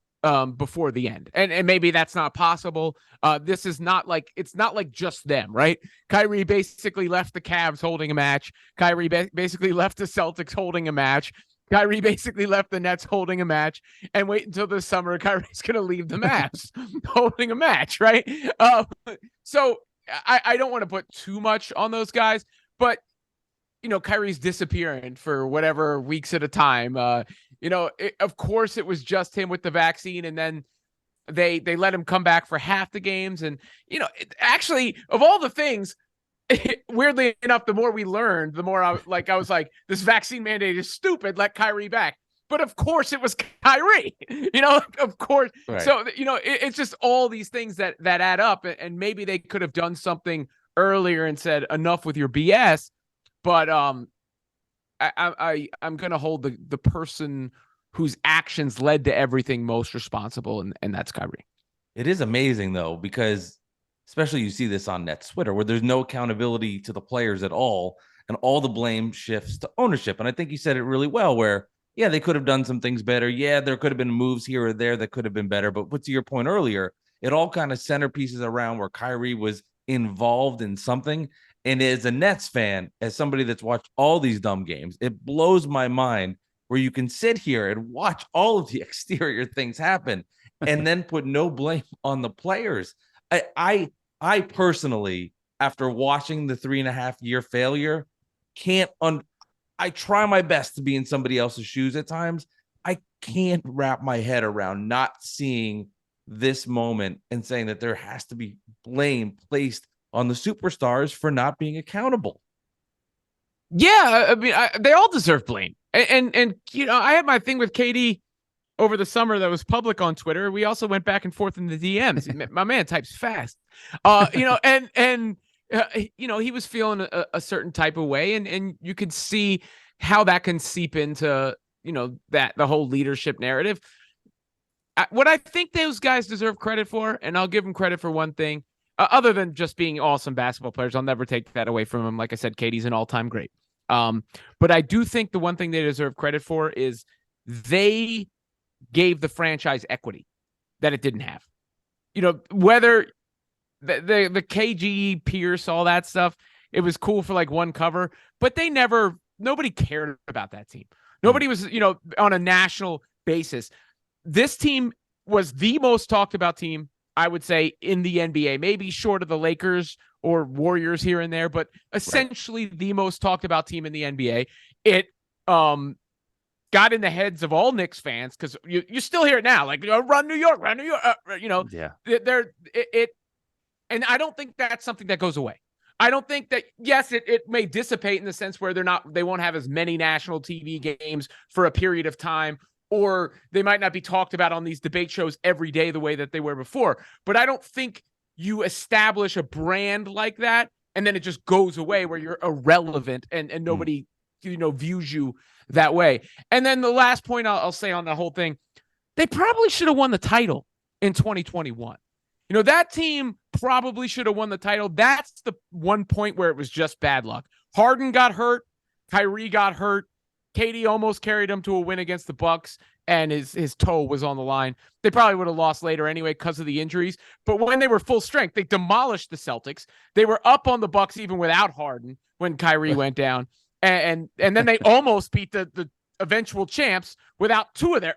before the end. And maybe that's not possible. This is not it's not just them, right? Kyrie basically left the Cavs holding a match. Kyrie basically left the Celtics holding a match. Kyrie basically left the Nets holding a match, and wait until this summer, Kyrie's going to leave the Mavs holding a match, right? So I don't want to put too much on those guys, but Kyrie's disappearing for whatever weeks at a time. Of course it was just him with the vaccine, and then they let him come back for half the games. And, actually, of all the things, weirdly enough, the more we learned, the more I was like, this vaccine mandate is stupid. Let Kyrie back. But of course it was Kyrie, of course. Right. So, it's just all these things that add up, and maybe they could have done something earlier and said enough with your BS. But I'm going to hold the person whose actions led to everything most responsible, and that's Kyrie. It is amazing, though, because especially you see this on Nets Twitter, where there's no accountability to the players at all, and all the blame shifts to ownership. And I think you said it really well, where, yeah, they could have done some things better. Yeah, there could have been moves here or there that could have been better. But to your point earlier, it all kind of centerpieces around where Kyrie was involved in something. And as a Nets fan, as somebody that's watched all these dumb games, it blows my mind where you can sit here and watch all of the exterior things happen and then put no blame on the players. I personally, after watching the 3.5-year failure, I try my best to be in somebody else's shoes at times. I can't wrap my head around not seeing this moment and saying that there has to be blame placed on the superstars for not being accountable. Yeah, they all deserve blame. And I had my thing with KD over the summer that was public on Twitter. We also went back and forth in the DMs. My man types fast. He was feeling a certain type of way, and you could see how that can seep into, that the whole leadership narrative. what I think those guys deserve credit for, and I'll give them credit for one thing, other than just being awesome basketball players. I'll never take that away from them. Like I said, Katie's an all-time great. But I do think the one thing they deserve credit for is they gave the franchise equity that it didn't have. Whether the KG, Pierce, all that stuff, it was cool for like one cover, but nobody cared about that team. Nobody was, on a national basis. This team was the most talked about team, I would say, in the NBA, maybe short of the Lakers or Warriors here and there, but essentially the most talked about team in the NBA. It got in the heads of all Knicks fans because you still hear it now, like, run New York, Yeah. And I don't think that's something that goes away. I don't think that, yes, it may dissipate in the sense where they won't have as many national TV games for a period of time, or they might not be talked about on these debate shows every day the way that they were before. But I don't think you establish a brand like that and then it just goes away where you're irrelevant and nobody, views you that way. And then the last point I'll say on the whole thing, they probably should have won the title in 2021. That team probably should have won the title. That's the one point where it was just bad luck. Harden got hurt. Kyrie got hurt. Katie almost carried him to a win against the Bucks, and his toe was on the line. They probably would have lost later anyway because of the injuries. But when they were full strength, they demolished the Celtics. They were up on the Bucks even without Harden when Kyrie went down. And then they almost beat the eventual champs without two of their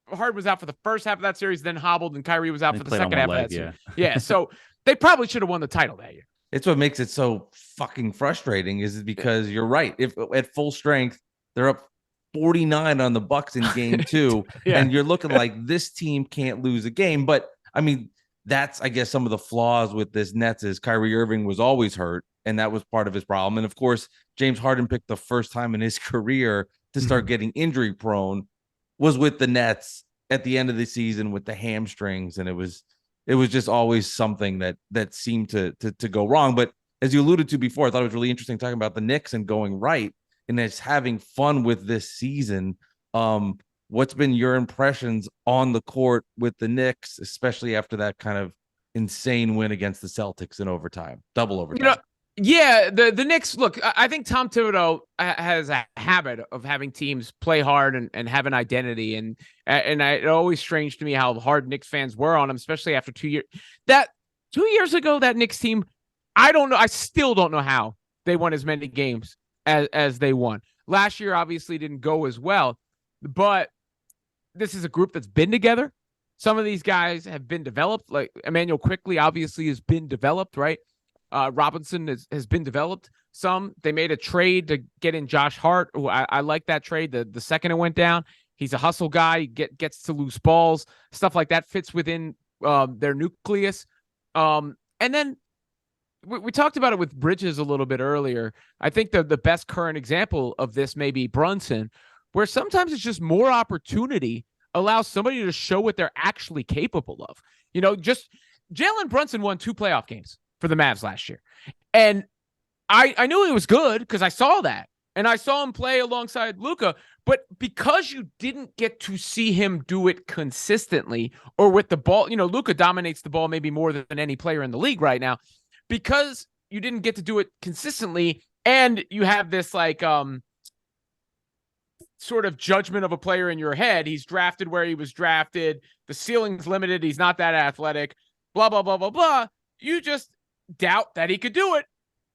Harden was out for the first half of that series, then hobbled, and Kyrie was out for the second half of that series. Yeah, so they probably should have won the title that year. It's what makes it so fucking frustrating is because you're right. If at full strength, they're up 49 on the Bucks in game 2, and you're looking like this team can't lose a game. But I mean, that's, I guess, some of the flaws with this Nets is Kyrie Irving was always hurt, and that was part of his problem. And of course, James Harden picked the first time in his career to start getting injury prone was with the Nets at the end of the season with the hamstrings. And it was just always something that seemed to go wrong. But as you alluded to before, I thought it was really interesting talking about the Knicks and going right and just having fun with this season. What's been your impressions on the court with the Knicks, especially after that kind of insane win against the Celtics in overtime, double overtime? Yeah, the Knicks, look, I think Tom Thibodeau has a habit of having teams play hard and have an identity. And it's always strange to me how hard Knicks fans were on him, especially after 2 years. That 2 years ago, that Knicks team, I don't know. I still don't know how they won as many games as they won. Last year, obviously, didn't go as well. But this is a group that's been together. Some of these guys have been developed. Like Emmanuel Quickley, obviously, has been developed, right? Robinson has been developed. They made a trade to get in Josh Hart, who I like that trade. The second it went down, he's a hustle guy, gets to loose balls, stuff like that fits within their nucleus. And then we talked about it with Bridges a little bit earlier. I think the best current example of this may be Brunson, where sometimes it's just more opportunity allows somebody to show what they're actually capable of. Just Jalen Brunson won 2 playoff games for the Mavs last year. And I knew he was good because I saw that. And I saw him play alongside Luka. But because you didn't get to see him do it consistently or with the ball, Luka dominates the ball maybe more than any player in the league right now. Because you didn't get to do it consistently, and you have this sort of judgment of a player in your head. He's drafted where he was drafted. The ceiling's limited. He's not that athletic. Blah, blah, blah, blah, blah. You just doubt that he could do it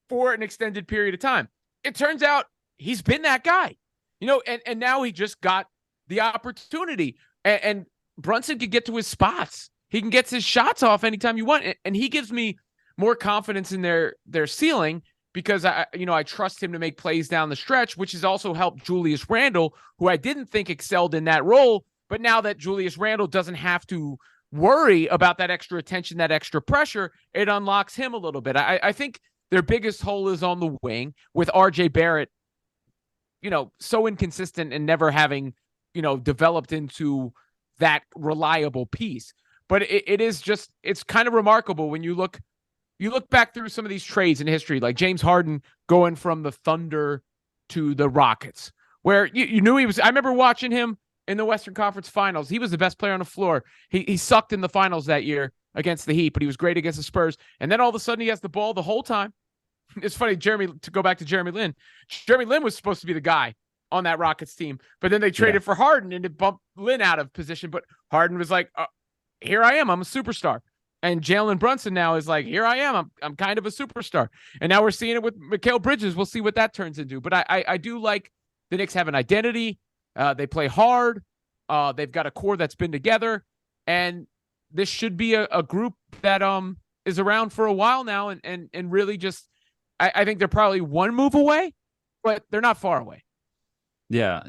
for an extended period of time. It turns out he's been that guy, and now he just got the opportunity. And Brunson could get to his spots. He can get his shots off anytime you want. And he gives me more confidence in their ceiling because I trust him to make plays down the stretch, which has also helped Julius Randle, who I didn't think excelled in that role. But now that Julius Randle doesn't have to worry about that extra attention, that extra pressure, it unlocks him a little bit. I think their biggest hole is on the wing with RJ Barrett, so inconsistent and never having, developed into that reliable piece. But it's kind of remarkable when you look back through some of these trades in history, like James Harden going from the Thunder to the Rockets, where you knew he was. I remember watching him in the Western Conference Finals. He was the best player on the floor. He sucked in the finals that year against the Heat, but he was great against the Spurs. And then all of a sudden he has the ball the whole time. It's funny, to go back to Jeremy Lin. Jeremy Lin was supposed to be the guy on that Rockets team, but then they traded for Harden and it bumped Lin out of position. But Harden was like, here I am. I'm a superstar. And Jalen Brunson now is like, here I am. I'm kind of a superstar. And now we're seeing it with Mikal Bridges. We'll see what that turns into. But I do like the Knicks have an identity. They play hard. They've got a core that's been together. And this should be a group that is around for a while now and really just, I think they're probably one move away, but they're not far away. Yeah.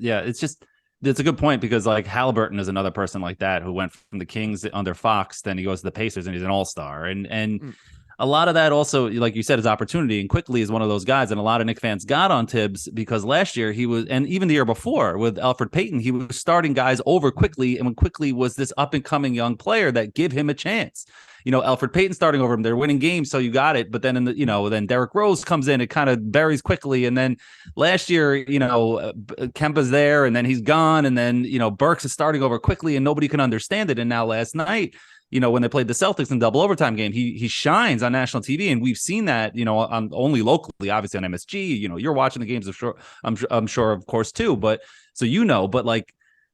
It's a good point because like Halliburton is another person like that who went from the Kings under Fox, then he goes to the Pacers and he's an all-star. And a lot of that also, like you said, is opportunity. And Quickly is one of those guys. And a lot of Knick fans got on Tibbs because last year he was, and even the year before with Alfred Payton, he was starting guys over Quickly. And when Quickly was this up and coming young player that give him a chance. Alfred Payton starting over him, they're winning games, so you got it. But then then Derrick Rose comes in, it kind of buries Quickly. And then last year, Kemba's there and then he's gone. And then, Burks is starting over Quickly and nobody can understand it. And now last night, when they played the Celtics in double overtime game, he shines on national TV. And we've seen that, on only locally, obviously on MSG, you're watching the games I'm sure, of course, too. But so, but like,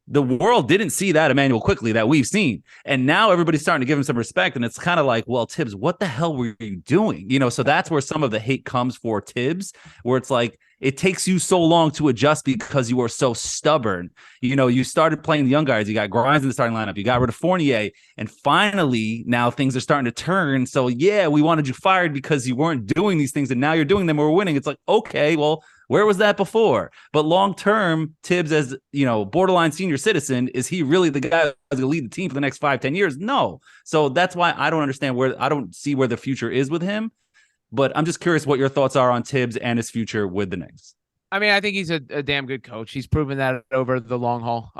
the world didn't see that Emmanuel Quickly that we've seen. And now everybody's starting to give him some respect. And it's kind of like, well, Tibbs, what the hell were you doing? So that's where some of the hate comes for Tibbs, where it's like, it takes you so long to adjust because you are so stubborn. You started playing the young guys. You got Grimes in the starting lineup. You got rid of Fournier. And finally, now things are starting to turn. So, yeah, we wanted you fired because you weren't doing these things. And now you're doing them. We're winning. It's like, okay, well, where was that before? But long term, Tibbs, as borderline senior citizen, is he really the guy who's going to lead the team for the next 5-10 years? No. So that's why I don't understand I don't see where the future is with him. But I'm just curious what your thoughts are on Tibbs and his future with the Knicks. I mean, I think he's a damn good coach. He's proven that over the long haul.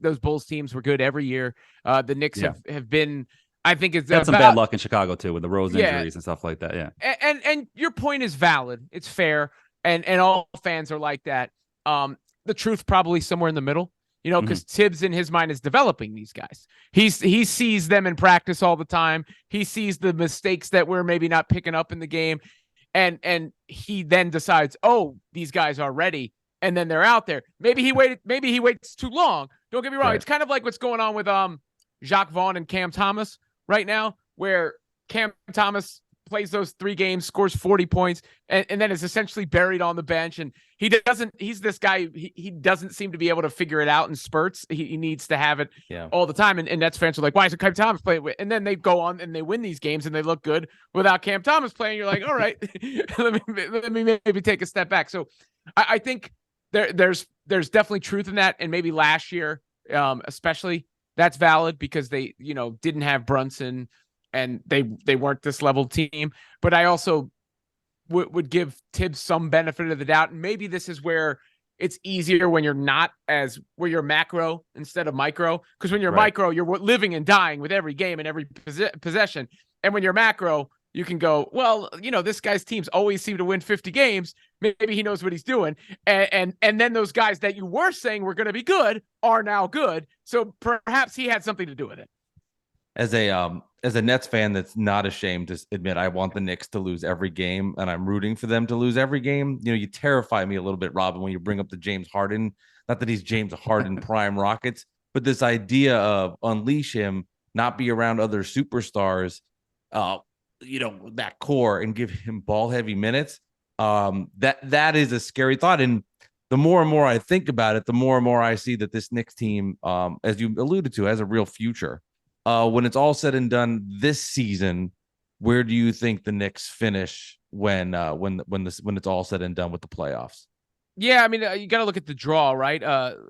Those Bulls teams were good every year. The Knicks have been, I think it's some bad luck in Chicago too with the Rose injuries and stuff like that. Yeah. And your point is valid. It's fair. And all fans are like that. The truth probably somewhere in the middle, because Tibbs in his mind is developing these guys. He sees them in practice all the time. He sees the mistakes that we're maybe not picking up in the game. And he then decides, oh, these guys are ready. And then they're out there. Maybe he waits too long. Don't get me wrong. Right. It's kind of like what's going on with Jacques Vaughn and Cam Thomas right now, where Cam Thomas plays those 3 games, scores 40 points, and then is essentially buried on the bench. And he's this guy, he doesn't seem to be able to figure it out in spurts. He needs to have it all the time. And Nets fans are like, why isn't Cam Thomas playing? And then they go on and they win these games and they look good without Cam Thomas playing. You're like, all right, let me maybe take a step back. So I think there's definitely truth in that. And maybe last year, especially, that's valid because they, didn't have Brunson, and they weren't this level team. But I also would give Tibbs some benefit of the doubt. And maybe this is where it's easier when where you're macro instead of micro. Because when you're micro, you're living and dying with every game and every possession. And when you're macro, you can go, well, this guy's teams always seem to win 50 games. Maybe he knows what he's doing. And then those guys that you were saying were going to be good are now good. So perhaps he had something to do with it. As a Nets fan that's not ashamed to admit I want the Knicks to lose every game and I'm rooting for them to lose every game. You terrify me a little bit, Robin, when you bring up the James Harden, not that he's James Harden prime Rockets, but this idea of unleash him, not be around other superstars, that core and give him ball heavy minutes. That is a scary thought. And the more and more I think about it, the more and more I see that this Knicks team, as you alluded to, has a real future. When it's all said and done this season, where do you think the Knicks finish when it's all said and done with the playoffs? Yeah, I mean, you got to look at the draw, right?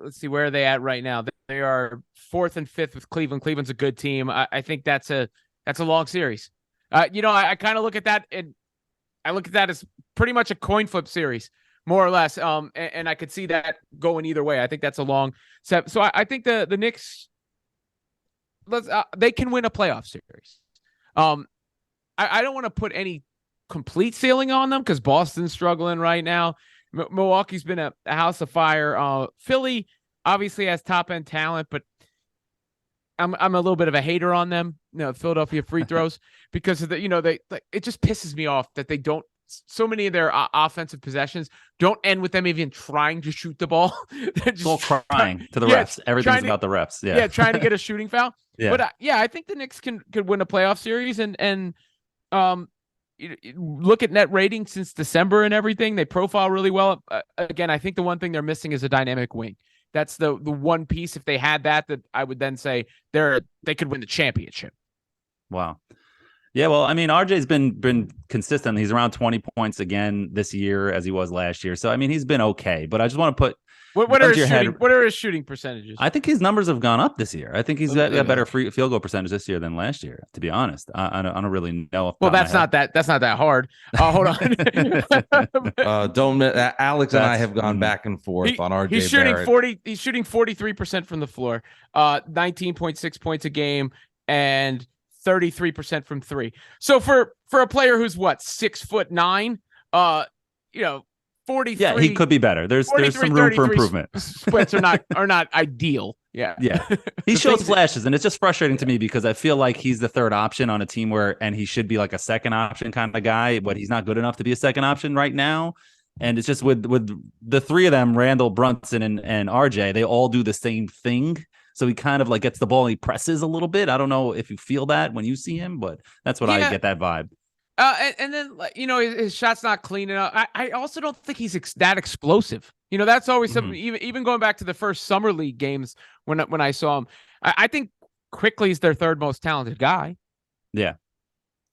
Let's see, where are they at right now? They are 4th and 5th with Cleveland. Cleveland's a good team. I think that's a long series. I kind of look at that, and I look at that as pretty much a coin flip series, more or less. And I could see that going either way. I think that's a long set. So I think the Knicks, they can win a playoff series. I don't want to put any complete ceiling on them because Boston's struggling right now. Milwaukee's been a house of fire. Philly, obviously has top end talent, but I'm a little bit of a hater on them. Philadelphia free throws because of the it just pisses me off that they don't. So many of their offensive possessions don't end with them even trying to shoot the ball. They're just all crying to the refs. Everything's about the refs. Yeah, trying to get a shooting foul. Yeah. But I think the Knicks could win a playoff series and look at net rating since December and everything. They profile really well. Again, I think the one thing they're missing is a dynamic wing. That's the one piece. If they had that I would then say they could win the championship. Wow. Yeah, well, I mean, RJ's been consistent. He's around 20 points again this year as he was last year. So, I mean, he's been okay. But I just want to put what are his shooting percentages? I think his numbers have gone up this year. I think he's got a better free field goal percentage this year than last year, to be honest. I don't really know. Well, that's not that hard. Hold on. Don't Alex and I have gone back and forth on RJ. He's shooting Barrett. He's shooting 43% from the floor, 19.6 points a game, and 33% from three. So for a player who's 6'9", 43. Yeah, he could be better. There's some room for improvement. Splits are not ideal. Yeah. He shows flashes, and it's just frustrating to me because I feel like he's the third option on a team and he should be like a second option kind of guy, but he's not good enough to be a second option right now. And it's just with the three of them, Randall, Brunson, and RJ, they all do the same thing. So he kind of gets the ball and he presses a little bit. I don't know if you feel that when you see him, but that's what I get that vibe. And then his shot's not clean enough. I also don't think he's that explosive. That's always something. Even going back to the first summer league games when I saw him, I think Quickly's their third most talented guy. Yeah.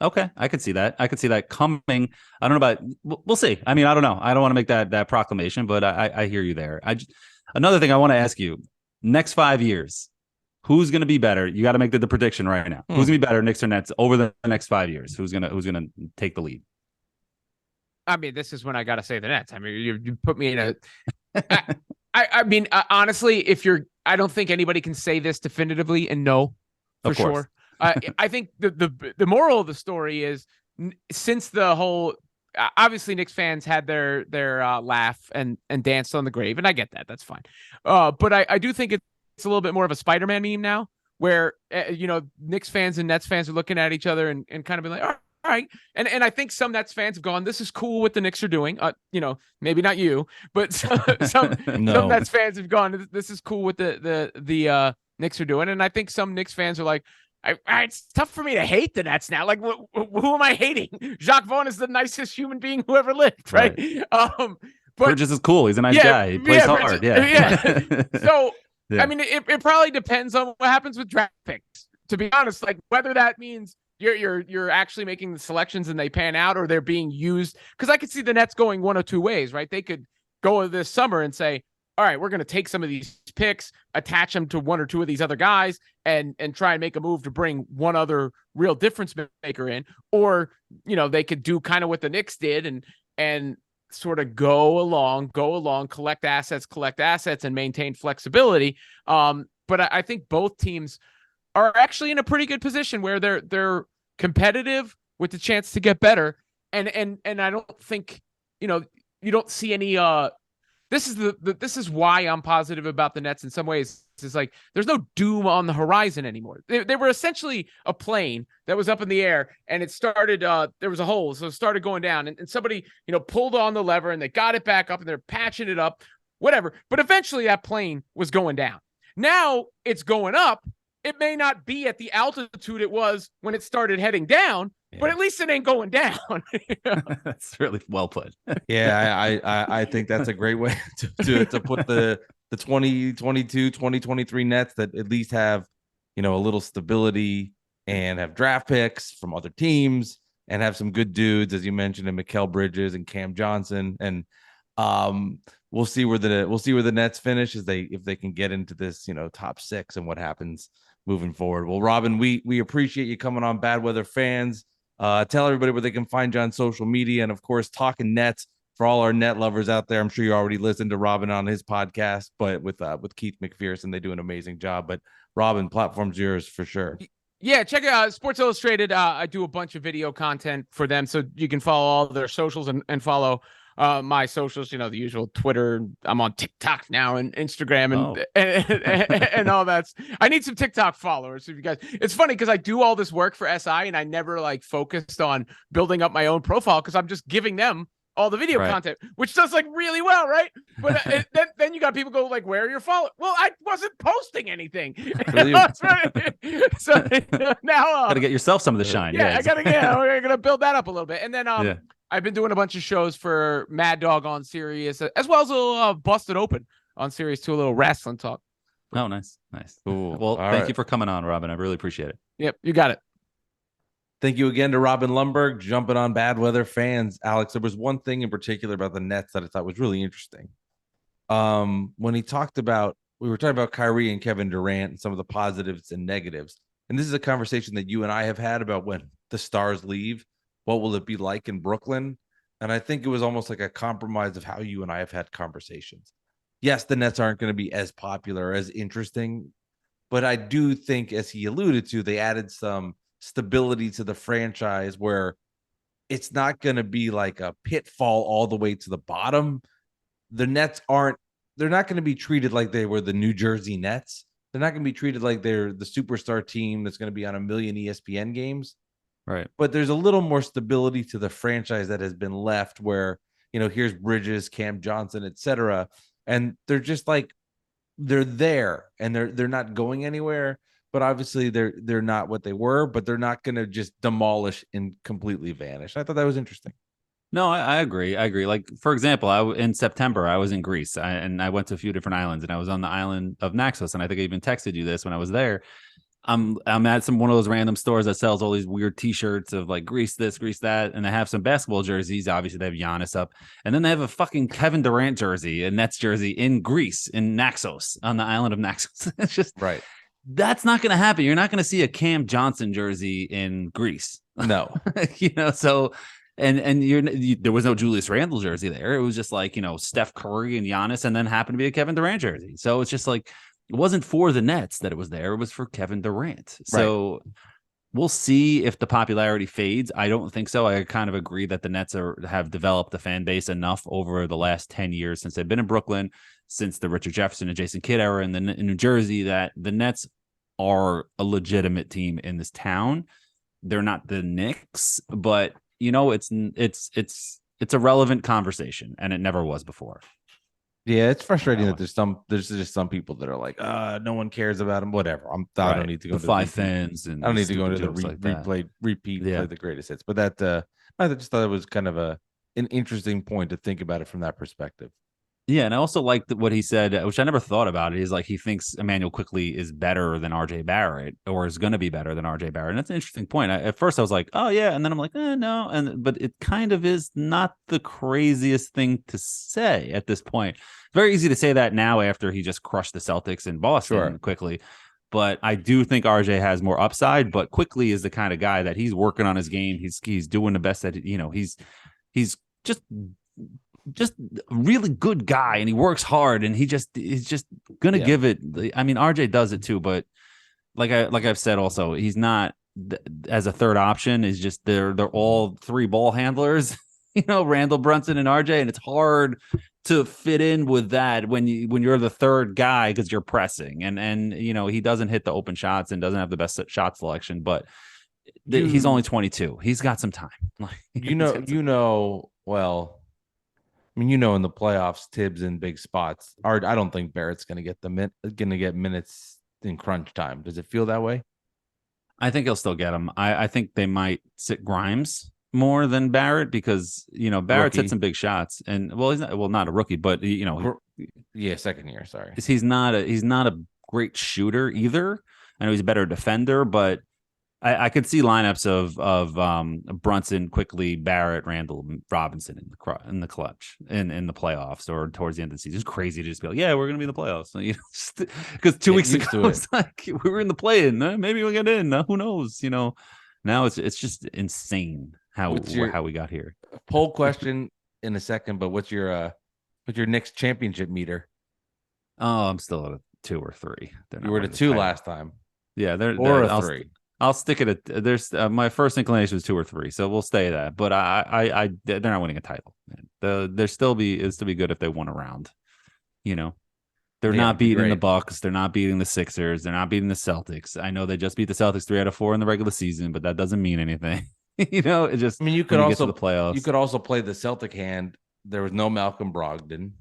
Okay, I could see that. I could see that coming. I don't know about. We'll see. I mean, I don't know. I don't want to make that proclamation, but I hear you there. Another thing I want to ask you. Next 5 years, who's going to be better? You got to make the prediction right now. Who's going to be better, Knicks or Nets, over the next 5 years? Who's gonna take the lead? I mean, this is when I got to say the Nets. I mean, you put me in a. I mean, honestly, I don't think anybody can say this definitively and no, for sure. I think the moral of the story is since the whole. Obviously, Knicks fans had their laugh and danced on the grave, and I get that. That's fine. But I do think it's a little bit more of a Spider-Man meme now, where Knicks fans and Nets fans are looking at each other and kind of be like, all right. And I think some Nets fans have gone, this is cool what the Knicks are doing. Maybe not you, but some Nets fans have gone, this is cool what the Knicks are doing. And I think some Knicks fans are like, it's tough for me to hate the Nets now. Like, who am I hating? Jacques Vaughn is the nicest human being who ever lived, right? But Bridges is cool. He's a nice guy. He plays hard. Bridges, So, I mean, it probably depends on what happens with draft picks. To be honest, like whether that means you're actually making the selections and they pan out, or they're being used. Because I could see the Nets going one of two ways, right? They could go this summer and say, all right, we're going to take some of these picks, attach them to one or two of these other guys, and try and make a move to bring one other real difference maker in. Or, they could do kind of what the Knicks did and sort of go along, collect assets, and maintain flexibility. But I think both teams are actually in a pretty good position where they're competitive with the chance to get better. And I don't think, you don't see any this is why I'm positive about the Nets in some ways. It's like there's no doom on the horizon anymore. They were essentially a plane that was up in the air, and it started there was a hole, so it started going down, and somebody pulled on the lever and they got it back up and they're patching it up, whatever. But eventually that plane was going down. Now it's going up. It may not be at the altitude it was when it started heading down, but at least it ain't going down. That's really well put. Yeah, I think that's a great way to put the 2022, 2023 Nets that at least have, a little stability and have draft picks from other teams and have some good dudes, as you mentioned, in Mikal Bridges and Cam Johnson. And we'll see where the Nets finish if they can get into this, top six and what happens moving forward. Well, Robin, we appreciate you coming on Bad Weather Fans. Tell everybody where they can find you on social media, and of course, Talkin Nets for all our net lovers out there. I'm sure you already listened to Robin on his podcast, but with Keith McPherson, they do an amazing job. But Robin, platform's yours for sure. Yeah, check it out. Sports Illustrated. I do a bunch of video content for them, so you can follow all their socials and follow my socials, the usual Twitter. I'm on TikTok now and Instagram and all that. I need some TikTok followers. If you guys, it's funny because I do all this work for SI and I never like focused on building up my own profile because I'm just giving them all the video content, which does like really well, right? But then you got people go like, "Where are your followers?" Well, I wasn't posting anything. So now gotta get yourself some of the shine. Yeah, we're gonna build that up a little bit, and then I've been doing a bunch of shows for Mad Dog on Sirius, as well as a little Busted Open on Sirius too, a little wrestling talk. Oh, nice. Cool. Well, thank you for coming on, Robin. I really appreciate it. Yep, you got it. Thank you again to Robin Lundberg jumping on bad weather fans. Alex, there was one thing in particular about the Nets that I thought was really interesting. When he talked about, we were talking about Kyrie and Kevin Durant and some of the positives and negatives. And this is a conversation that you and I have had about when the stars leave, what will it be like in Brooklyn? And I think it was almost like a compromise of how you and I have had conversations. Yes, the Nets aren't going to be as popular, as interesting, but I do think, as he alluded to, they added some stability to the franchise where it's not going to be like a pitfall all the way to the bottom. The Nets they're not going to be treated like they were the New Jersey Nets. They're not going to be treated like they're the superstar team that's going to be on a million ESPN games. Right. But there's a little more stability to the franchise that has been left where, here's Bridges, Cam Johnson, etc. And they're just like, they're there and they're not going anywhere. But obviously they're not what they were, but they're not going to just demolish and completely vanish. I thought that was interesting. No, I agree. Like, for example, in September, I was in Greece and I went to a few different islands and I was on the island of Naxos. And I think I even texted you this when I was there. I'm at one of those random stores that sells all these weird T-shirts of like Greece this, Greece that, and they have some basketball jerseys. Obviously, they have Giannis up, and then they have a fucking Kevin Durant jersey, a Nets jersey in Greece, in Naxos, on the island of Naxos. It's just right. That's not going to happen. You're not going to see a Cam Johnson jersey in Greece. No, So, and there was no Julius Randle jersey there. It was just like, Steph Curry and Giannis, and then happened to be a Kevin Durant jersey. So it's just like, it wasn't for the Nets that it was there. It was for Kevin Durant. So we'll see if the popularity fades. I don't think so. I kind of agree that the Nets have developed the fan base enough over the last 10 years since they've been in Brooklyn, since the Richard Jefferson and Jason Kidd era in New Jersey, that the Nets are a legitimate team in this town. They're not the Knicks, but it's a relevant conversation, and it never was before. Yeah, it's frustrating that there's just some people that are like, no one cares about him. Whatever. I don't need to go to five fans, and I don't need to go to the repeat play the greatest hits. But that I just thought it was kind of an interesting point to think about it from that perspective. Yeah, and I also liked what he said, which I never thought about. Is like he thinks Emmanuel Quickley is better than RJ Barrett, or is going to be better than RJ Barrett. And that's an interesting point. At first, I was like, oh yeah, and then I'm like, no, but it kind of is not the craziest thing to say at this point. Very easy to say that now after he just crushed the Celtics in Boston quickly. But I do think RJ has more upside. But Quickley is the kind of guy that he's working on his game. He's doing the best that he's just a really good guy, and he works hard, and he's just gonna give it. I mean, RJ does it too, but like I've said also, he's not as a third option. Is just they're all three ball handlers, Randall, Brunson, and RJ, and it's hard to fit in with that when you're the third guy because you're pressing, and he doesn't hit the open shots and doesn't have the best shot selection, but he's only 22. He's got some time. Well. I mean, in the playoffs, Tibbs in big spots. I don't think Barrett's going to get minutes in crunch time. Does it feel that way? I think he'll still get them. I think they might sit Grimes more than Barrett because Barrett's hit some big shots, and he's not a rookie, but second year. Sorry, he's not a great shooter either. I know he's a better defender, but I could see lineups of Brunson, Quickley, Barrett, Randall, Robinson in the clutch in the playoffs or towards the end of the season. It's crazy to just be like, yeah, we're gonna be in the playoffs. Because 2 weeks ago it's like we were in the play-in. Maybe we'll get in. Who knows? Now it's just insane how we got here. Poll question in a second, but what's your Knicks championship meter? Oh, I'm still at a 2 or 3. You were at a 2 last time. Yeah, they're a 3. I'll stick it at there's my first inclination was 2 or 3, so we'll stay that. But I they're not winning a title. They're still be good if they won a round. You know, they're not beating the Bucks. They're not beating the Sixers. They're not beating the Celtics. I know they just beat the Celtics 3 out of 4 in the regular season, but that doesn't mean anything. You know, it just. I mean, you could also get to the playoffs. You could also play the Celtic hand. There was no Malcolm Brogdon.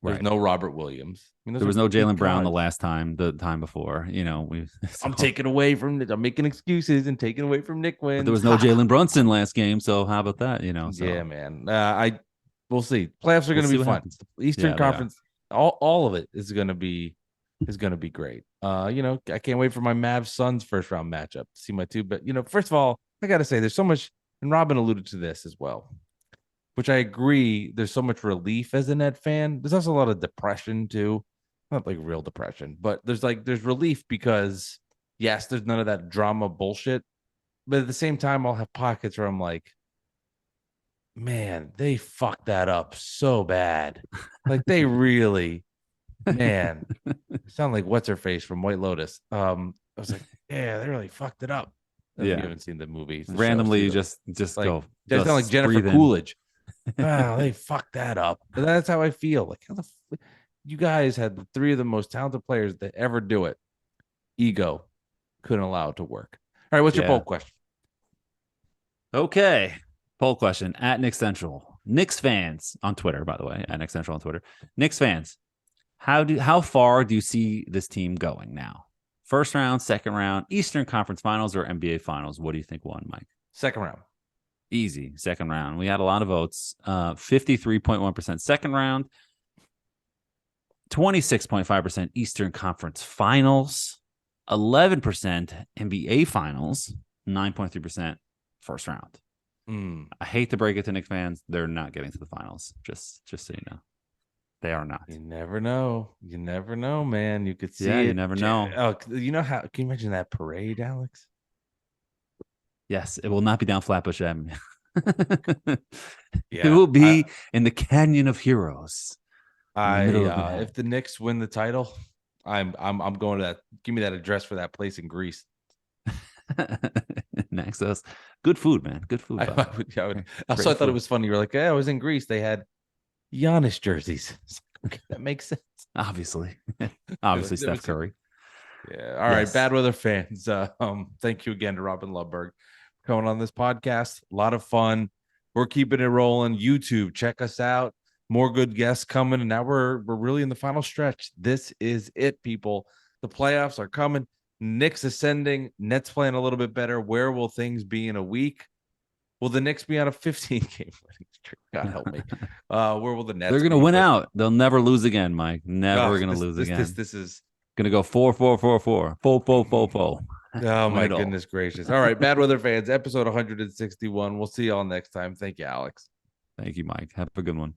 There's no Robert Williams. I mean, there was no Jaylen Brown the time before. You know, I'm taking away from. I'm making excuses and taking away from Nick wins. There was no Jalen Brunson last game, so how about that? You know, so. Yeah, man. We'll see. Playoffs are going to be fun. Happens. Eastern Conference, all of it is going to be great. You know, I can't wait for my Mavs Suns first round matchup to see my two. But you know, first of all, I got to say, there's so much, and Robin alluded to this as well, which I agree. There's so much relief as a Net fan. There's also a lot of depression too, not like real depression, but there's relief because yes, there's none of that drama bullshit. But at the same time, I'll have pockets where I'm like, man, they fucked that up so bad. Like they really, man, sound like what's her face from White Lotus. I was like, yeah, they really fucked it up. If you haven't seen the movie, randomly just like, go. They sound like Jennifer Coolidge. Wow, they fucked that up. But that's how I feel. Like, how you guys had the 3 of the most talented players that ever do it. Ego couldn't allow it to work. All right, what's your poll question? Okay, poll question at Knicks Central. Knicks fans on Twitter, by the way, at Knicks Central on Twitter. Knicks fans, how far do you see this team going now? First round, second round, Eastern Conference Finals, or NBA Finals? What do you think won, Mike? Second round. Easy. Second round. We had a lot of votes. 53.1% second round. 26.5% Eastern Conference Finals. 11% NBA Finals. 9.3% first round. I hate to break it to Knicks fans. They're not getting to the finals. Just so you know. They are not. You never know. You never know, man. You could see it. You never know. Oh, you know how? Can you imagine that parade, Alex? Yes, it will not be down Flatbush Avenue. It will be in the Canyon of Heroes. If the Knicks win the title, I'm going to that. Give me that address for that place in Greece. Naxos. Good food, man. Good food. I would. Also, I thought it was funny. You're like, I was in Greece. They had Giannis jerseys. Okay, that makes sense. Obviously, Steph Curry. Yeah. All right, bad weather fans. Thank you again to Robin Lundberg for coming on this podcast. A lot of fun. We're keeping it rolling. YouTube, check us out. More good guests coming, and now we're really in the final stretch. This is it, people. The playoffs are coming. Knicks ascending. Nets playing a little bit better. Where will things be in a week? Will the Knicks be on a 15-game winning streak? God help me. Where will the Nets? They're going to win out. They'll never lose again, Mike. Never going to lose again. This is going to go 4-4-4-4. 4-4-4-4. Oh, my goodness gracious. All right, Bad Weather fans, episode 161. We'll see y'all next time. Thank you, Alex. Thank you, Mike. Have a good one.